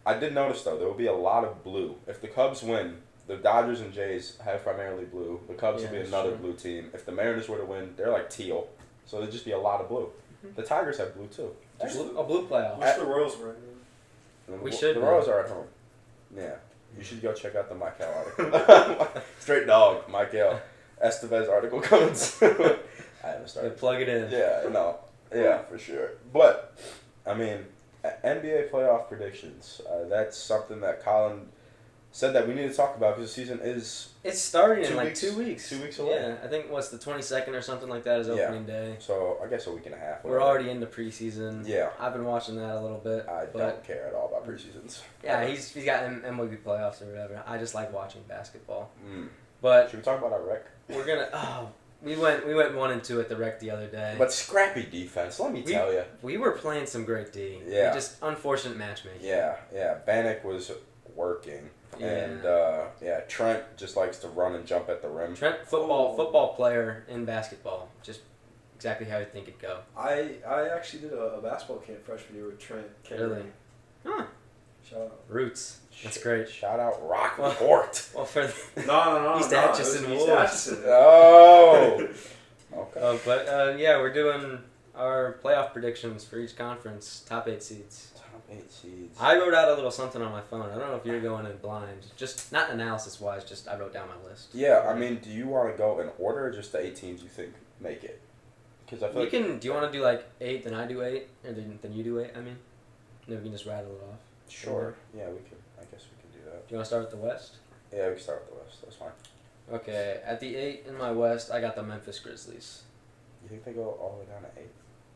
I did notice though there will be a lot of blue if the Cubs win. The Dodgers and Jays have primarily blue. The Cubs will be another blue team. If the Mariners were to win, they're like teal. So there'd just be a lot of blue. The Tigers have blue too. A blue playoff. Wish the Royals were in. We should. The Royals are at home. Yeah. You should go check out the Michael article. Straight dog, Michael Estevez article comes. I haven't started. Plug it in. Yeah, no. Yeah, for sure. But, I mean, NBA playoff predictions. That's something that Colin said that we need to talk about because the season is... It's starting in like 2 weeks. 2 weeks away. Yeah, I think the 22nd or something like that is opening day. So I guess a week and a half. We're already into preseason. Yeah. I've been watching that a little bit. I don't care at all about preseasons. Yeah, he's got MLB playoffs or whatever. I just like watching basketball. Mm. But should we talk about our rec? We're gonna. We went 1-2 at the rec the other day. But scrappy defense, let me tell you. We were playing some great D. Yeah. Just unfortunate matchmaking. Yeah. Bannock was working. Yeah. And Trent just likes to run and jump at the rim. Trent, football player in basketball, just exactly how you think it'd go. I actually did a basketball camp freshman year with Trent. Really? Huh. Shout out. Roots. That's great. Shout out Rockport. Well, for no. East Atchison Wolves. Oh. Okay. But we're doing our playoff predictions for each conference. Top 8 seeds. Top 8 seeds. I wrote out a little something on my phone. I don't know if you're going in blind. Just not analysis-wise. Just I wrote down my list. Yeah, I mean, do you want to go in order or just the 8 teams you think make it? Because I feel like... Do you want to do like 8, then I do 8, or then you do 8? I mean, then we can just rattle it off. Sure. Yeah, we can. I guess we can do that. Do you want to start with the West? Yeah, we can start with the West. That's fine. Okay, at the 8 in my West, I got the Memphis Grizzlies. You think they go all the way down to 8?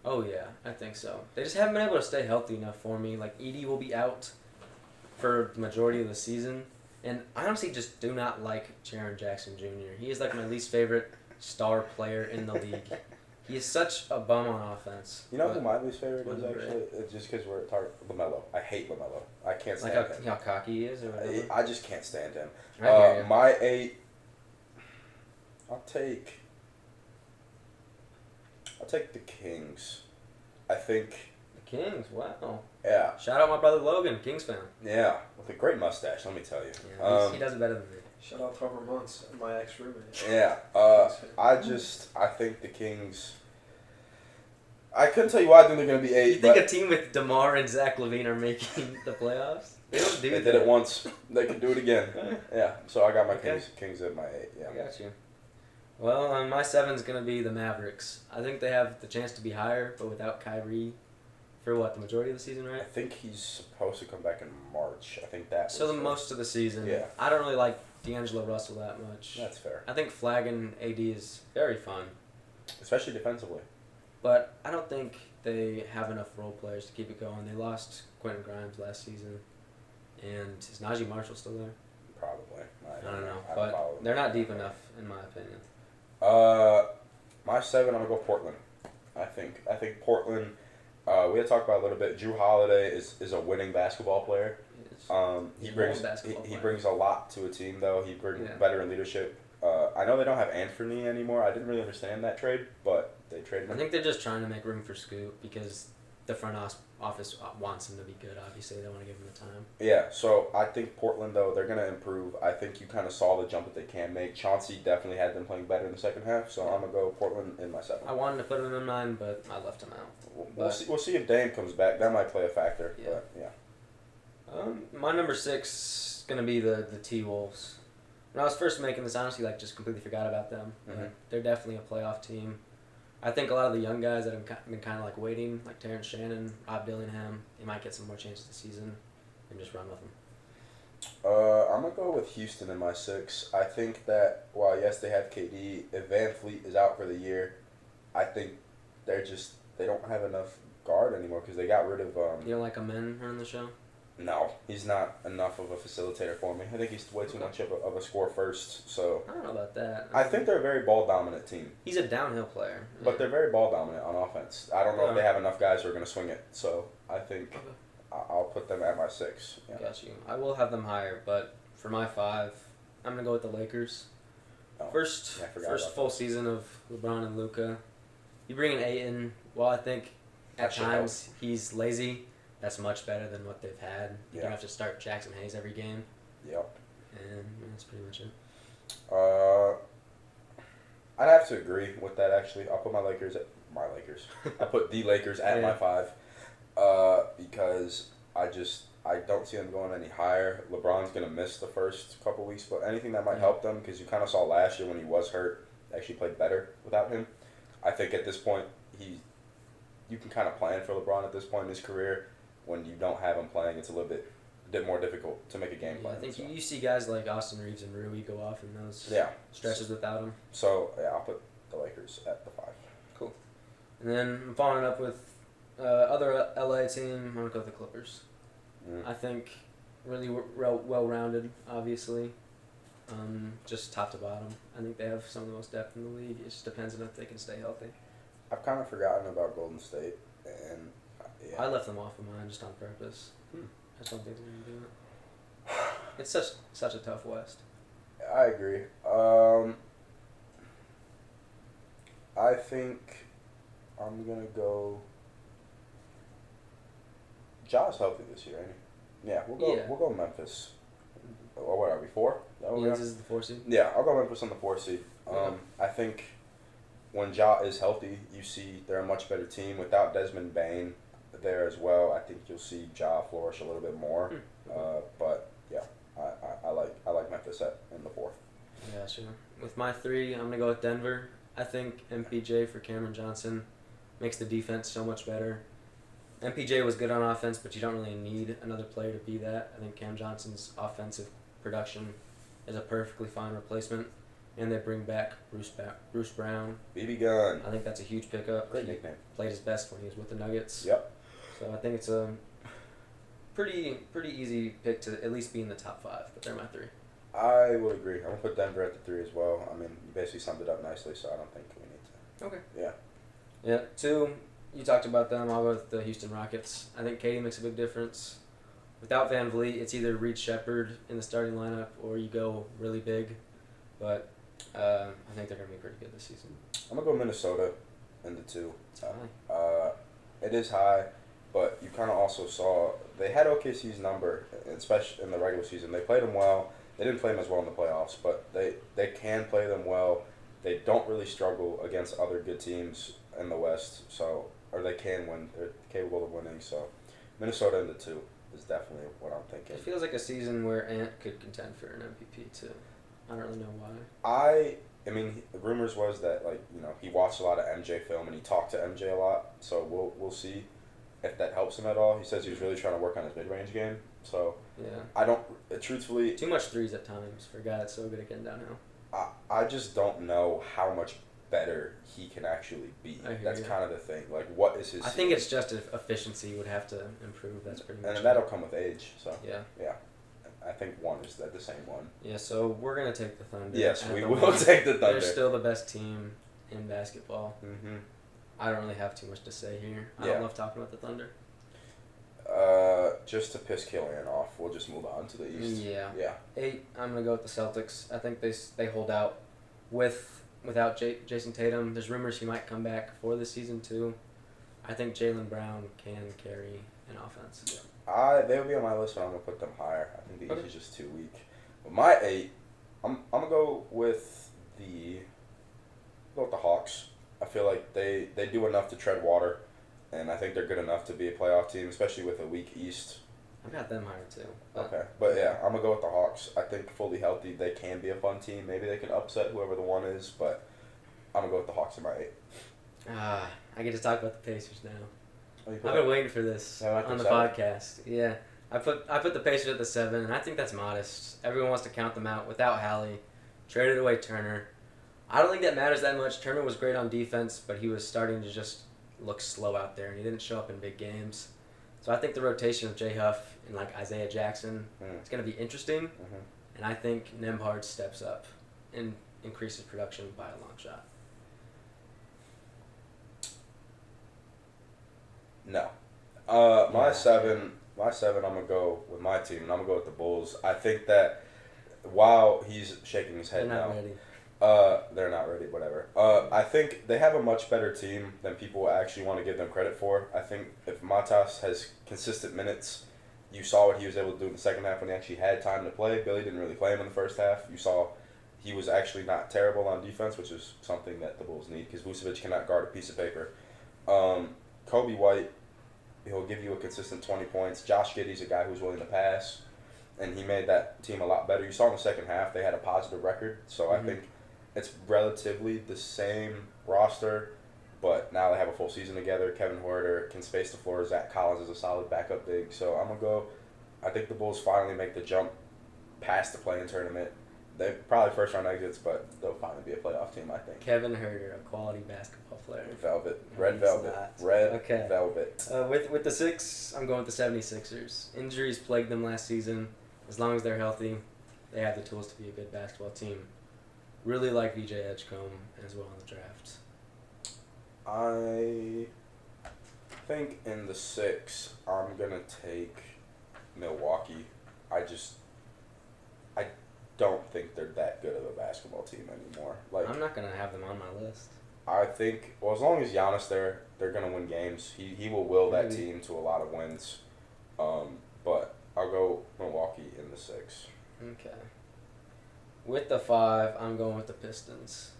Oh yeah, I think so. They just haven't been able to stay healthy enough for me. Like Edie will be out for the majority of the season, and I honestly just do not like Jaren Jackson Jr. He is like my least favorite star player in the league. He is such a bum on offense. You know who my least favorite is actually? It's just because we're talking LaMelo. I hate LaMelo. I can't stand him. How cocky he is or whatever? I just can't stand him. I hear you. My 8, I'll take the Kings. I think... The Kings, wow. Yeah. Shout out my brother Logan, Kings fan. Yeah, with a great mustache, let me tell you. Yeah, he does it better than me. Shout out Trevor Muntz, my ex-roommate. Yeah, I think the Kings... I couldn't tell you why I think they're going to be 8. You think a team with DeMar and Zach LaVine are making the playoffs? They don't do that. They did it once. They can do it again. Yeah, so I got my Kings at my 8. Yeah. I got you. Well, my 7's going to be the Mavericks. I think they have the chance to be higher, but without Kyrie for the majority of the season, right? I think he's supposed to come back in March. I think that. So most of the season. Yeah. I don't really like D'Angelo Russell that much. That's fair. I think flagging AD is very fun. Especially defensively. But I don't think they have enough role players to keep it going. They lost Quentin Grimes last season. And is Najee Marshall still there? Probably. I don't know. But they're not deep enough, in my opinion. My 7, I'm going to go Portland. I think Portland, we had talked about a little bit. Drew Holiday is a winning basketball player. He brings a lot to a team, though. He brings veteran leadership. I know they don't have Anthony anymore. I didn't really understand that trade, but they traded him. I think they're just trying to make room for Scoot because the front office wants him to be good. Obviously, they want to give him the time. Yeah, so I think Portland, though, they're going to improve. I think you kind of saw the jump that they can make. Chauncey definitely had them playing better in the second half, so I'm going to go Portland in my 7. I wanted to put him in mine, but I left him out. We'll see if Dame comes back. That might play a factor. Yeah. But, yeah. My number 6 is going to be the T-Wolves. When I was first making this, honestly, just completely forgot about them. Mm-hmm. They're definitely a playoff team. I think a lot of the young guys that have been kind of waiting, like Terrence Shannon, Rob Dillingham, they might get some more chances this season and just run with them. I'm going to go with Houston in my 6. I think that while, yes, they have KD, if Van Fleet is out for the year, I think they don't have enough guard anymore because they got rid of... You don't like Amen on the show? No, he's not enough of a facilitator for me. I think he's way too much of a score first. So I don't know about that. I think they're a very ball dominant team. He's a downhill player. But they're very ball dominant on offense. I don't know if they have enough guys who are going to swing it. So I think I'll put them at my 6. Yeah. Got you. I will have them higher, but for my 5, I'm going to go with the Lakers. Oh, First full season of LeBron and Luka. You bring in Ayton. Well, I think at times he's lazy. That's much better than what they've had. You don't have to start Jackson Hayes every game. Yep. And that's pretty much it. I'd have to agree with that, actually. I'll put my Lakers. I'll put the Lakers at my 5 because I don't see them going any higher. LeBron's going to miss the first couple weeks, but anything that might help them, because you kind of saw last year when he was hurt, they actually played better without him. I think at this point, you can kind of plan for LeBron at this point in his career. When you don't have him playing, it's a little bit more difficult to make a game plan. I think you see guys like Austin Reeves and Rui go off in those stretches without him. So, I'll put the Lakers at the 5. Cool. And then I'm following up with other LA team. I'm going to go with the Clippers. I think really well-rounded, obviously. Just top to bottom. I think they have some of the most depth in the league. It just depends on if they can stay healthy. I've kind of forgotten about Golden State, and I left them off of mine just on purpose. I just don't think they're going to do it. It's such a tough West. I agree. I think I'm going to go... Ja's healthy this year, ain't he? Yeah, we'll go Memphis. Or what are we, 4? This is the 4 seed? Yeah, I'll go Memphis on the 4 seed. I think when Ja is healthy, you see they're a much better team. Without Desmond Bane there as well, I think you'll see Ja flourish a little bit more. But yeah, I like Memphis in the 4th. Yeah, sure. With my 3, I'm gonna go with Denver. I think MPJ for Cameron Johnson makes the defense so much better. MPJ was good on offense, but you don't really need another player to be that. I think Cam Johnson's offensive production is a perfectly fine replacement. And they bring back Bruce Brown. BB Gun. I think that's a huge pickup. Great nickname. Played his best when he was with the Nuggets. Yep. So I think it's a pretty easy pick to at least be in the top 5. But they're my 3. I will agree. I'm going to put Denver at the 3 as well. I mean, you basically summed it up nicely, so I don't think we need to. Okay. Yeah. Yeah. 2, you talked about them. I'll go with the Houston Rockets. I think KD makes a big difference. Without Van Vliet, it's either Reed Shepherd in the starting lineup or you go really big. But I think they're going to be pretty good this season. I'm going to go Minnesota in the 2. It's high. It is high, but you kind of also saw they had OKC's number, especially in the regular season. They played them well. They didn't play them as well in the playoffs, but they can play them well. They don't really struggle against other good teams in the West, or they can win. They're capable of winning. So Minnesota in the 2 is definitely what I'm thinking. It feels like a season where Ant could contend for an MVP too. I don't really know why. I mean, rumors was that he watched a lot of MJ film and he talked to MJ a lot. So we'll see if that helps him at all. He says he was really trying to work on his mid-range game. So yeah, I don't truthfully too much threes at times for a guy that's so good at getting downhill. I just don't know how much better he can actually be. That's kind of the thing. Like, what is his? I think it's just efficiency would have to improve. That's pretty much. And that'll come with age. So yeah. I think 1 is the same one. Yeah, so we're gonna take the Thunder. Yes, we will take the Thunder. They're still the best team in basketball. Mm-hmm. I don't really have too much to say here. I don't love talking about the Thunder. Just to piss Killian off, we'll just move on to the East. Yeah. 8. I'm gonna go with the Celtics. I think they hold out without Jason Tatum. There's rumors he might come back for the season too. I think Jaylen Brown can carry an offense. Yeah. They would be on my list, but I'm gonna put them higher. I think the East is just too weak. But my 8, I'm gonna go with the Hawks. I feel like they do enough to tread water, and I think they're good enough to be a playoff team, especially with a weak East. I've got them higher too. Okay, but yeah, I'm gonna go with the Hawks. I think fully healthy, they can be a fun team. Maybe they can upset whoever the 1 is, but I'm gonna go with the Hawks in my 8. I get to talk about the Pacers now. I've been waiting for this on the podcast. Yeah, I put the Pacers at the 7, and I think that's modest. Everyone wants to count them out without Hallie. Traded away Turner. I don't think that matters that much. Turner was great on defense, but he was starting to just look slow out there, and he didn't show up in big games. So I think the rotation of Jay Huff and like Isaiah Jackson is going to be interesting, and I think Nembhard steps up and increases production by a long shot. No. My seven, I'm going to go with my team, and I'm going to go with the Bulls. I think that while he's shaking his head now. They're not ready, whatever. I think they have a much better team than people actually want to give them credit for. I think if Matas has consistent minutes, you saw what he was able to do in the second half when he actually had time to play. Billy didn't really play him in the first half. You saw he was actually not terrible on defense, which is something that the Bulls need because Vucevic cannot guard a piece of paper. Kobe White, he'll give you a consistent 20 points. Josh Giddey's a guy who's willing to pass, and he made that team a lot better. You saw in the second half they had a positive record, so I think it's relatively the same roster, but now they have a full season together. Kevin Huerter can space the floor. Zach Collins is a solid backup big, so I'm going to go. I think the Bulls finally make the jump past the play-in tournament. They're probably first-round exits, but they'll finally be a playoff team, I think. Kevin Huerter, a quality basketball player. Velvet. No, Red Velvet. not. Red Velvet. With the Six, I'm going with the 76ers. Injuries plagued them last season. As long as they're healthy, they have the tools to be a good basketball team. Really like VJ Edgecombe as well in the draft. I think in the 6, I'm going to take Milwaukee. I don't think they're that good of a basketball team anymore. Like, I'm not going to have them on my list. I think, well, as long as Giannis there, they're going to win games. He will will that team to a lot of wins. But I'll go Milwaukee in the 6. Okay. With the 5, I'm going with the Pistons.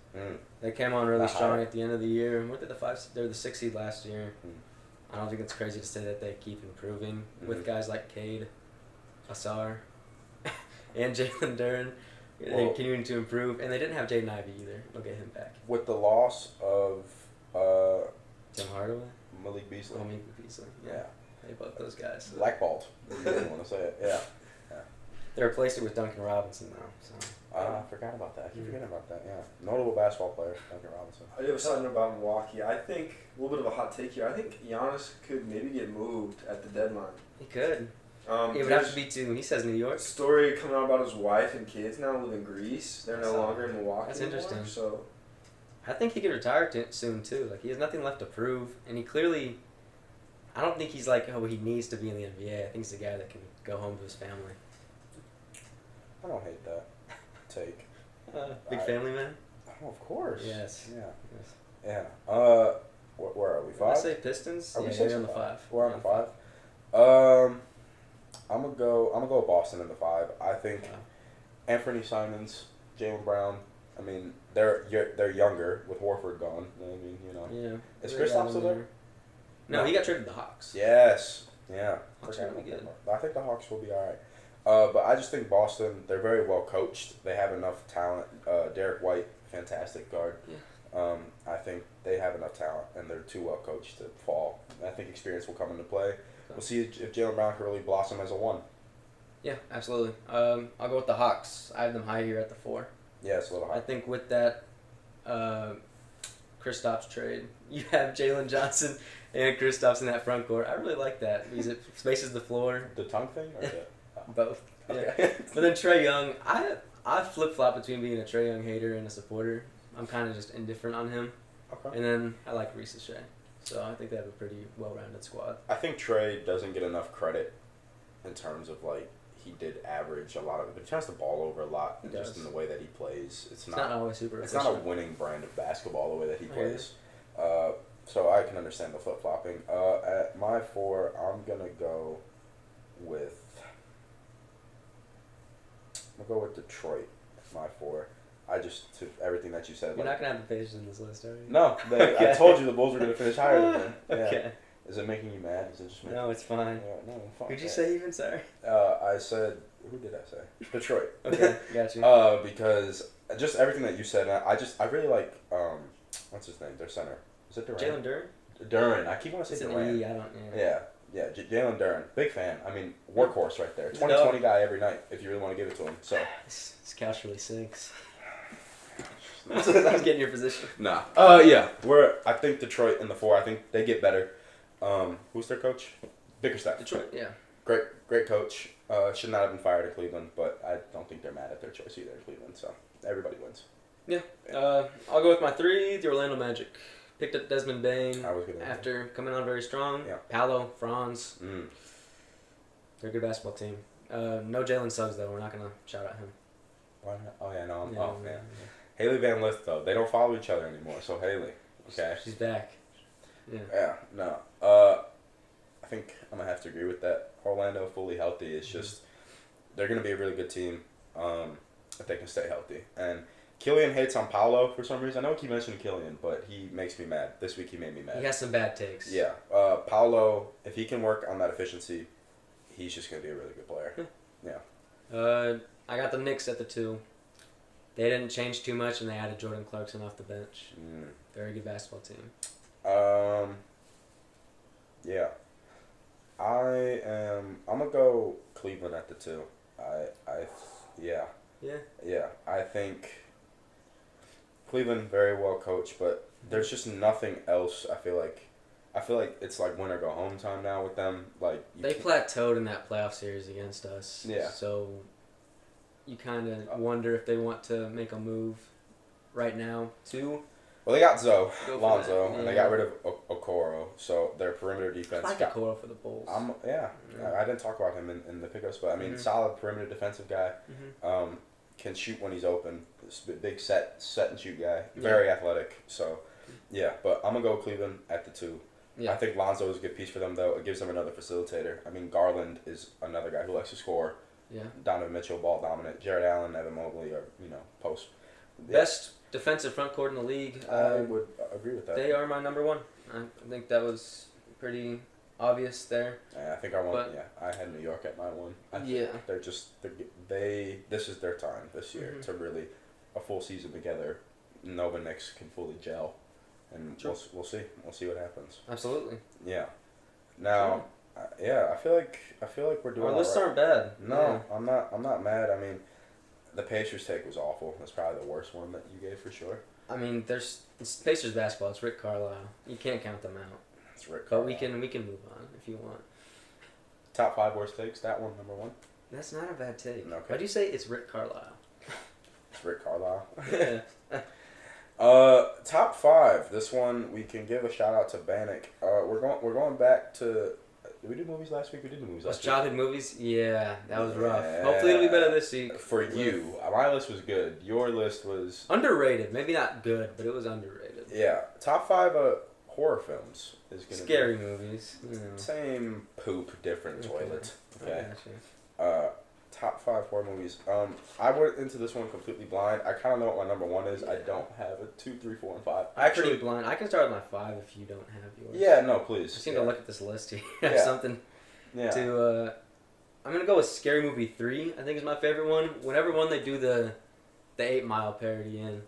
They came on really strong at the end of the year. What did the 5? They were the 6th seed last year. I don't think it's crazy to say that they keep improving with guys like Cade, Asar, and Jalen Duren. They're continuing to improve, and they didn't have Jaden Ivey either. They'll get him back. With the loss of Tim Hardaway, Malik Beasley. Malik Beasley. Yeah. They both those guys. So. Blackballed. You didn't want to say it. Yeah. They replaced it with Duncan Robinson now. So. I forgot about that. I keep forgetting about that. Yeah. Notable basketball player, Duncan Robinson. I have something about Milwaukee. I think a little bit of a hot take here. I think Giannis could maybe get moved at the deadline. He could. It would have to be to, he says New York. Story coming out about his wife and kids now live in Greece. They're no longer in Milwaukee. That's interesting. Anymore, so I think he could retire soon too. Like he has nothing left to prove, and he clearly. I don't think he's like he needs to be in the NBA. I think he's a guy that can go home to his family. I don't hate that take. Big family man. Oh, of course. Yes. Yeah. Yes. Yeah. Where are we? 5? I say Pistons. Are we on the 5? We're on the 5. I'm gonna go Boston in the 5. I think Anthony Simons, Jaylen Brown. I mean, they're younger with Horford gone. I mean, you know. Yeah. Is Kristaps still there? No, he got traded to the Hawks. Yes. Yeah. Hawks are really good. I think the Hawks will be all right. But I just think Boston, they're very well coached. They have enough talent. Derek White, fantastic guard. Yeah. I think they have enough talent, and they're too well coached to fall. I think experience will come into play. We'll see if Jaylen Brown can really blossom as a 1. Yeah, absolutely. I'll go with the Hawks. I have them high here at the 4. Yeah, it's a little high. I think with that Kristaps trade, you have Jalen Johnson and Kristaps in that front court. I really like that because it spaces the floor. The tongue thing? Or the, Both. Okay. Yeah. But then Trae Young, I flip-flop between being a Trae Young hater and a supporter. I'm kind of just indifferent on him. Okay. And then I like Reese Shea. So I think they have a pretty well-rounded squad. I think Trae doesn't get enough credit in terms of, like, he did average a lot of it, but he turns the ball over a lot, and just in the way that he plays. It's not always super It's efficient. not a winning brand of basketball the way that he plays. So I can understand the flip-flopping. At my 4, I'm going to go with Detroit. My 4. To everything that you said. You're not going to have the Pacers in this list, are you? No. Okay. I told you the Bulls were going to finish higher than them. Yeah. Okay. Is it making you mad? Is it just No, it's fine. Yeah, no, fine. Who'd you say even, sorry? I said, who did I say? Detroit. Okay, got you. Because just everything that you said, I really like, what's his name? Their center. Is it Durant? Jalen Duren? Duren. I keep wanting to It's say an Durant. E, I don't, Yeah, Jalen Duren. Big fan. I mean, workhorse right there. 20-20 guy every night if you really want to give it to him. So This couch really sinks. I was getting your position. Nah. I think Detroit in the 4. I think they get better. Who's their coach? Bickerstaff. Detroit, yeah. Great coach. Should not have been fired at Cleveland, but I don't think they're mad at their choice either in Cleveland. So everybody wins. Yeah. I'll go with my 3, the Orlando Magic. Picked up Desmond Bain after coming on very strong. Yeah. Paolo, Franz. They're a good basketball team. No Jalen Suggs, though. We're not going to shout out him. Why not? Oh, yeah, no. Yeah. Man. Haley Van Lith, though. They don't follow each other anymore, so Haley. Okay. She's back. Yeah. Yeah, no. I think I'm going to have to agree with that. Orlando fully healthy. It's just they're going to be a really good team if they can stay healthy. And Killian hates on Paolo for some reason. I know I keep mentioning Killian, but he makes me mad. This week he made me mad. He has some bad takes. Yeah. Paolo, if he can work on that efficiency, he's just going to be a really good player. Yeah. I got the Knicks at the 2. They didn't change too much, and they added Jordan Clarkson off the bench. Very good basketball team. Yeah. I'm gonna go Cleveland at the 2. Yeah. I think Cleveland very well coached, but there's just nothing else. I feel like it's like win or go home time now with them. Like they plateaued in that playoff series against us. Yeah. So you kind of wonder if they want to make a move right now too. Well, they got Lonzo, yeah. and they got rid of Okoro, so their perimeter defense. I like Okoro for the Bulls. I didn't talk about him in the pickups, but I mean, solid perimeter defensive guy. Can shoot when he's open. Big set and shoot guy. Very athletic. So, yeah. But I'm gonna go Cleveland at the 2. Yeah. I think Lonzo is a good piece for them, though. It gives them another facilitator. I mean, Garland is another guy who likes to score. Yeah. Donovan Mitchell, ball dominant. Jared Allen, Evan Mobley, or post. Best defensive front court in the league. I would agree with that. They are my number 1. I think that was pretty obvious there. Yeah, I think I won. I had New York at my 1. They're just this is their time this year to really a full season together. Nova Knicks can fully gel, and we'll see what happens. Absolutely. Yeah. Now, I feel like we're doing. Our lists aren't bad. No, I'm not mad. I mean, the Pacers take was awful. That's probably the worst one that you gave for sure. I mean, it's Pacers basketball. It's Rick Carlisle. You can't count them out. It's Rick Carlisle. But we can move on if you want. Top 5 worst takes. That one, number 1. That's not a bad take. Okay. Why'd you say it's Rick Carlisle? It's Rick Carlisle. Yeah. Top 5. This one we can give a shout out to Bannock. We're going back to. Did we do movies last week? We did do movies last week. Childhood movies? Yeah, that was rough. Hopefully it'll be better this week. For you. My list was good. Your list was... underrated. Maybe not good, but it was underrated. Yeah. Top 5 horror films is going to be... scary movies. Same poop, different toilet. Okay. I Top 5 horror movies. I went into this one completely blind. I kind of know what my number 1 is. I don't have a 2, 3, 4, and 5. I'm pretty blind. I can start with my 5 if you don't have yours. Yeah, no, please. I seem to look at this list here. I have something to... I'm going to go with Scary Movie 3, I think is my favorite one. Whenever they do the 8 Mile parody in,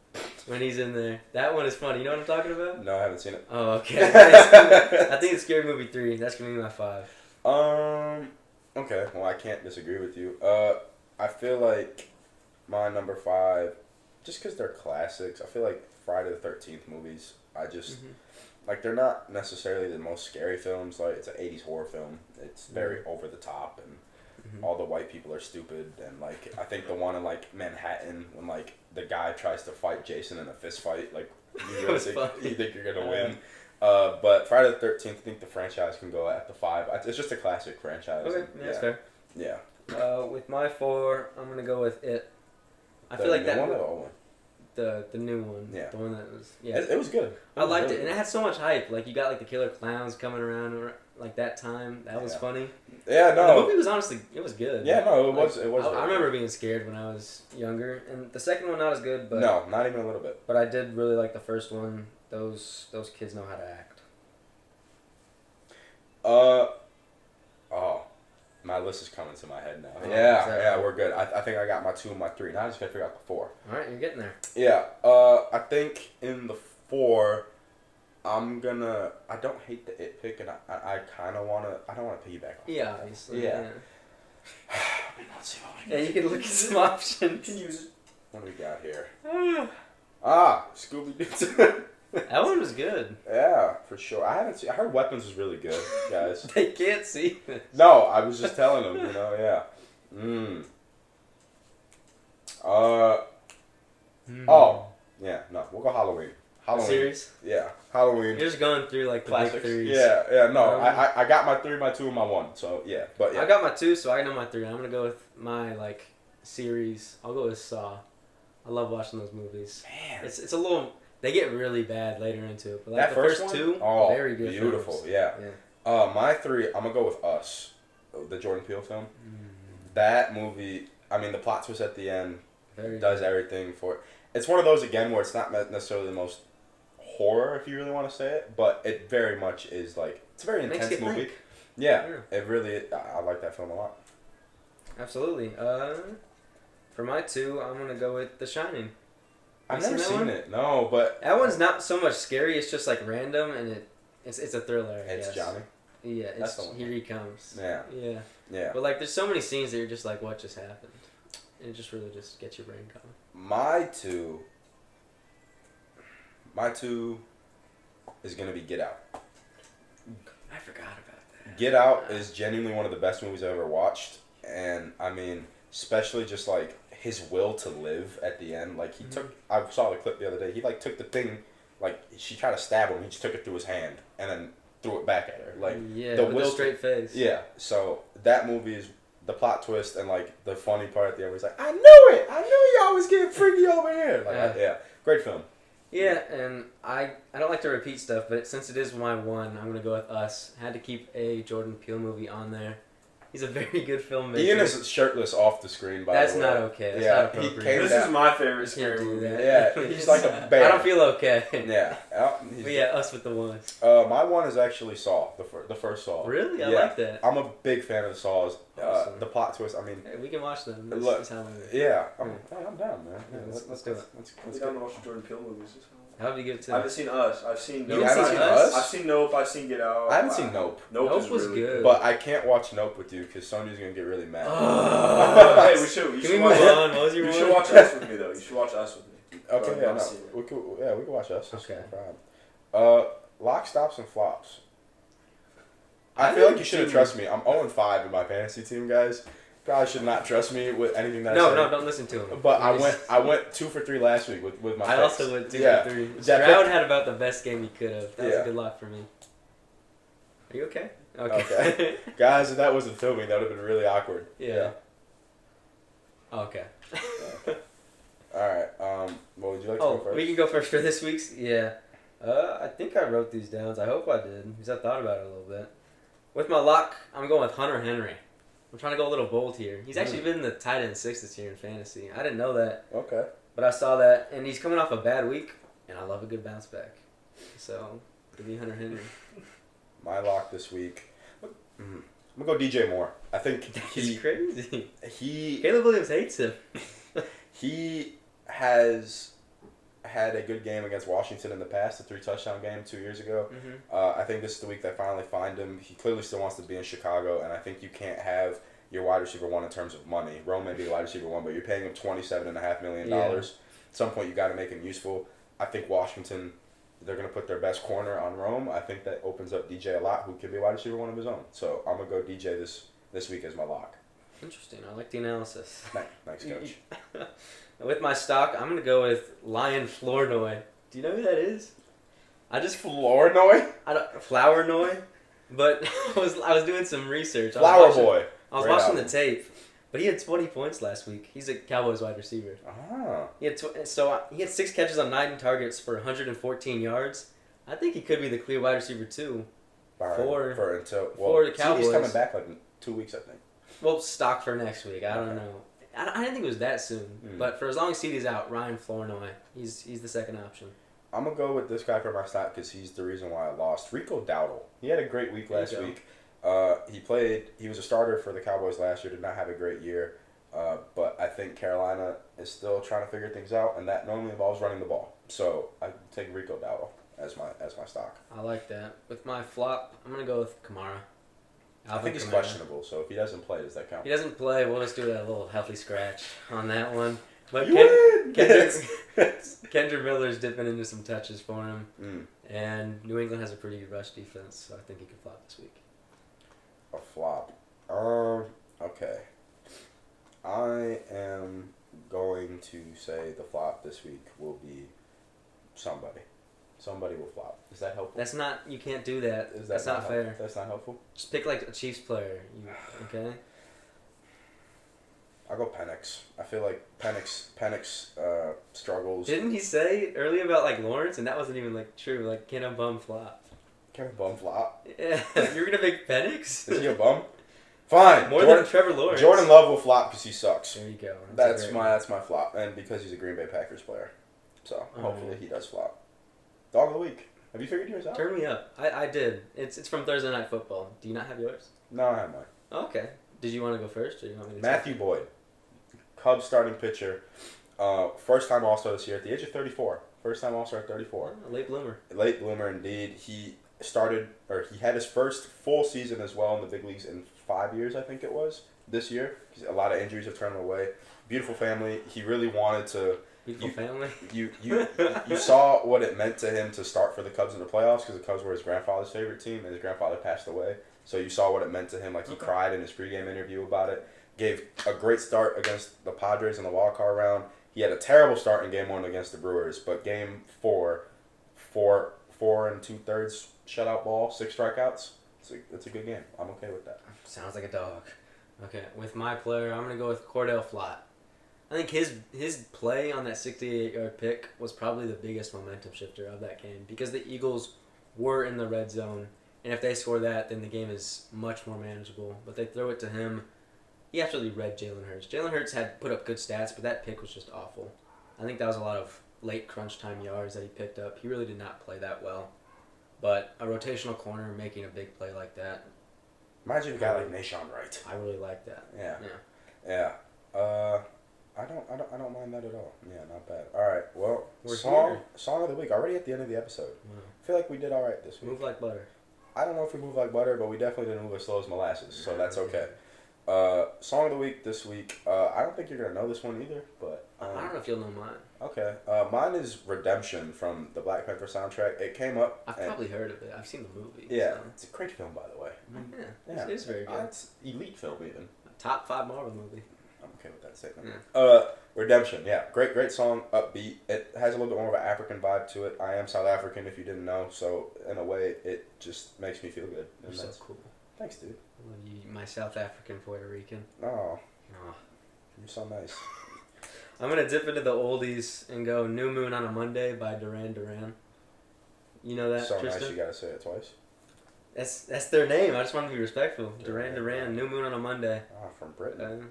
when he's in there. That one is funny. You know what I'm talking about? No, I haven't seen it. Oh, okay. I think it's Scary Movie 3. That's going to be my 5. Okay, well, I can't disagree with you. I feel like my number 5, just because they're classics, I feel like Friday the 13th movies, I just, like, they're not necessarily the most scary films. Like, it's an 80s horror film. It's very over the top, and all the white people are stupid. And, like, I think the one in, like, Manhattan, when, like, the guy tries to fight Jason in a fist fight, like, you think you're going to win. But Friday the 13th, I think the franchise can go at the 5. It's just a classic franchise. Okay, that's fair. Yeah. With my 4, I'm gonna go with It. I feel like that one. The new one. Yeah. The one that was. Yeah. It was good. I liked it, and it had so much hype. Like you got like the killer clowns coming around like that time. That was funny. Yeah, no. And the movie was honestly good. Yeah, no, it was. I remember being scared when I was younger, and the second one not as good, but no, not even a little bit. But I did really like the first one. Those kids know how to act. My list is coming to my head now. Oh, yeah, we're good. I think I got my 2 and my 3. Now I just gotta figure out the 4. All right, you're getting there. Yeah. I think in the 4, I don't hate the It pick, and I kind of wanna. I don't want to piggyback. Yeah, obviously. Yeah. Let's see what we can. Yeah, you can look at some options. What do we got here? Scooby Doo. That one was good. Yeah, for sure. I haven't seen. I heard Weapons was really good, guys. They can't see this. No, I was just telling them. Yeah. Oh, yeah. No, we'll go Halloween. Halloween. Series? Yeah, Halloween. You're just going through like the Classics. big threes. Yeah. No, I got my 3, my 2, and my 1. So yeah, but yeah. I got my 2, so I know my 3. I'm gonna go with my like series. I'll go with Saw. I love watching those movies. Man, it's a little. They get really bad later into it, but like that the first one? 2, oh, very good. Beautiful, films. yeah. My 3, I'm gonna go with Us, the Jordan Peele film. That movie, I mean, the plot twist at the end does everything for it. It's one of those again where it's not necessarily the most horror, if you really want to say it, but it very much is like it's a very intense movie. Think. Yeah, it really. I like that film a lot. Absolutely. For my 2, I'm gonna go with The Shining. I've never seen it. No, but that one's not so much scary. It's just like random, and it's a thriller. It's Johnny. Yeah, it's Here He Comes. Yeah. Yeah. But like, there's so many scenes that you're just like, what just happened? And it just really just gets your brain going. My 2 is gonna be Get Out. I forgot about that. Get Out is genuinely one of the best movies I've ever watched, and I mean, especially just like his will to live at the end. Like he took, I saw the clip the other day. He like took the thing, like she tried to stab him. He just took it through his hand and then threw it back at her. Like the will, straight face. Yeah. So that movie is the plot twist and like the funny part at the end. Where he's like, I knew it. I knew y'all was getting freaky over here. Like great film. Yeah, and I don't like to repeat stuff, but since it is my 1, I'm gonna go with Us. I had to keep a Jordan Peele movie on there. He's a very good filmmaker. Ian is shirtless off the screen, by the way. That's not okay. That's not appropriate. This is my favorite scary movie. Yeah, he's like a bear. I don't feel okay. Yeah. But yeah, Us with the 1s. My 1 is actually Saw, the first Saw. Really? I like that. I'm a big fan of the Saws. Awesome. The plot twist, I mean... Hey, we can watch them. I'm down, man. Yeah, let's do it. Let's go watch the Jordan Peele movies. How have you give it to I haven't seen Us. I've seen Nope. You haven't seen Us? I've seen Nope. I've seen Get Out. I haven't seen Nope. Nope was really good. But I can't watch Nope with you because Sonya's going to get really mad. Hey, we should. Can we move on? What was your You should watch Us with me, though. You should watch Us with me. Okay, yeah, no. We can watch Us. Okay. Lock, Stops, and Flops. I feel like you shouldn't trust me. I'm 0-5 in my fantasy team, guys. Probably should not trust me with anything that I say. No, don't listen to him. But I went 2 for 3 last week with my picks. I also went 2 for 3. Stroud had about the best game he could have. That was a good lock for me. Are you okay? Okay. Guys, if that wasn't filming, that would have been really awkward. Yeah. Okay. Alright, what would you like to go first? We can go first for this week's? Yeah. I think I wrote these down. I hope I did, because I thought about it a little bit. With my lock, I'm going with Hunter Henry. I'm trying to go a little bold here. He's actually been the tight end 6 this year in fantasy. I didn't know that. Okay. But I saw that, and he's coming off a bad week, and I love a good bounce back. So, give me Hunter Henry. My lock this week, I'm going to go DJ Moore. I think he's crazy. He Caleb Williams hates him. He has had a good game against Washington in the past, a 3-touchdown game 2 years ago. I think this is the week they finally find him. He clearly still wants to be in Chicago, and I think you can't have your wide receiver 1 in terms of money. Rome may be the wide receiver 1, but you're paying him $27.5 million. At some point, you got to make him useful. I think Washington, they're going to put their best corner on Rome. I think that opens up DJ a lot, who can be a wide receiver 1 of his own. So I'm going to go DJ this week as my lock. Interesting. I like the analysis. Thanks, Coach. With my stock, I'm going to go with Lion Flournoy. Do you know who that is? Flournoy? Flournoy? But I was doing some research. Flower Boy. I was watching the tape, but he had 20 points last week. He's a Cowboys wide receiver. He had 6 catches on 9 targets for 114 yards. I think he could be the clear wide receiver 2 for the Cowboys. He's coming back like in 2 weeks, I think. Well, stock for next week. I don't know. I didn't think it was that soon. But for as long as CD's out, Ryan Flournoy, he's the second option. I'm going to go with this guy for my stock because he's the reason why I lost. Rico Dowdle. He had a great week last week. He was a starter for the Cowboys last year, did not have a great year. But I think Carolina is still trying to figure things out, and that normally involves running the ball. So I take Rico Dowdle as my stock. I like that. With my flop, I'm going to go with Kamara. I think he's questionable, so if he doesn't play, does that count? He doesn't play, we'll just do a little healthy scratch on that one. But You win! Kendra Miller's dipping into some touches for him. And New England has a pretty good rush defense, so I think he could flop this week. A flop. Okay. I am going to say the flop this week will be somebody. Somebody will flop. Is that helpful? That's not. You can't do that. Is that That's not fair. That's not helpful? Just pick like a Chiefs player. Okay? I'll go Penix. I feel like Penix struggles. Didn't he say earlier about like Lawrence, and that wasn't even like true? Like, can a bum flop? Can a bum flop? Yeah, you're gonna pick Penix? Is he a bum? Fine. More than Trevor Lawrence. Jordan Love will flop because he sucks. There you go. That's my flop, and because he's a Green Bay Packers player, so hopefully he does flop. Dog of the week. Have you figured yours out? Turn me up. I did. It's from Thursday Night Football. Do you not have yours? No, I have mine. Okay. Did you want to go first, or you want me to? Matthew Boyd, Cubs starting pitcher, first time All-Star this year at the age of 34. First time All-Star at 34. Oh, late bloomer. Late bloomer indeed. He had his first full season as well in the big leagues in 5 years, I think it was, this year. A lot of injuries have turned him away. Beautiful family. He really wanted to. Beautiful family. You saw what it meant to him to start for the Cubs in the playoffs because the Cubs were his grandfather's favorite team and his grandfather passed away. So you saw what it meant to him. Like he cried in his pregame interview about it. Gave a great start against the Padres in the wild card round. He had a terrible start in Game 1 against the Brewers, but Game 4, 4 2/3 shutout ball, 6 strikeouts. It's a good game. I'm okay with that. Sounds like a dog. Okay, with my player, I'm gonna go with Cordell Flott. I think his play on that 68-yard pick was probably the biggest momentum shifter of that game because the Eagles were in the red zone, and if they score that, then the game is much more manageable. But they throw it to him. He absolutely read Jalen Hurts. Jalen Hurts had put up good stats, but that pick was just awful. I think that was a lot of late crunch time yards that he picked up. He really did not play that well. But a rotational corner making a big play like that. Imagine a guy like Nashawn Wright. I really like that. Yeah. I don't mind that at all. Yeah, not bad. All right. Well, We're song of the week. Already at the end of the episode. Wow. I feel like we did all right this week. Move like butter. I don't know if we moved like butter, but we definitely didn't move as slow as molasses, so that's okay. Song of the week this week. I don't think you're gonna know this one either, but I don't know if you'll know mine. Okay. Mine is Redemption from the Black Panther soundtrack. It came up. I've probably heard of it. I've seen the movie. Yeah, so. it's a great film, by the way. Yeah, it's very good. It's elite film even. Top 5 Marvel movie. I'm okay with that statement. Yeah. Redemption, yeah, great song, upbeat. It has a little bit more of an African vibe to it. I am South African, if you didn't know, so in a way, it just makes me feel good. You're so cool. Thanks, dude. Well, my South African Puerto Rican. Oh, Oh. you're so nice. I'm gonna dip into the oldies and go "New Moon on a Monday" by Duran Duran. You know that, So Tristan? nice, you gotta say it twice. That's their name. I just wanted to be respectful. Duran Duran, "New Moon on a Monday." Ah, from Britain.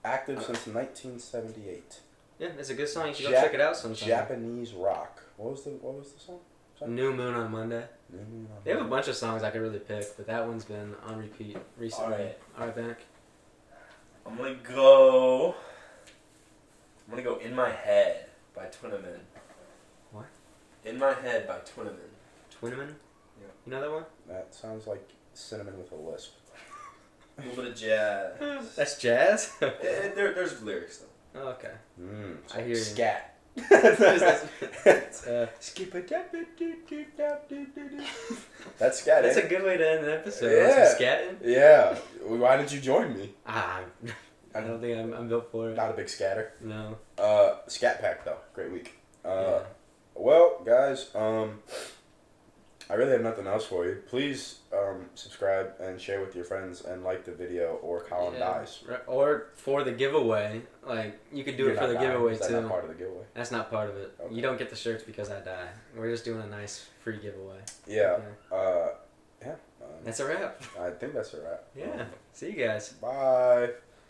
Active since 1978. Yeah, it's a good song. You should go check it out sometime. Japanese rock. What was the song? New Moon on Monday. New Moon on They have a bunch of songs I could really pick, but that one's been on repeat recently. All right, back. I'm gonna go "In My Head" by Twinneman. What? "In My Head" by Twinneman. Twinneman? Yeah. You know that one? That sounds like cinnamon with a lisp. A little bit of jazz. That's jazz? There's lyrics though. Oh, okay. So I hear you. scat. Skip it. That's scat. That's a good way to end the episode. Yeah. Some scatting? Yeah. Why did you join me? I don't think I'm built for it. Not a big scatter. No. Scat Pack though. Great week. Yeah. Well, guys, I really have nothing else for you. Please subscribe and share with your friends and like the video or Colin dies. Or for the giveaway. Like, you could do it for the giveaway, Is that too. not part of the giveaway? That's not part of it. Okay. You don't get the shirts because I die. We're just doing a nice free giveaway. Yeah. That's a wrap. I think that's a wrap. Yeah. See you guys. Bye.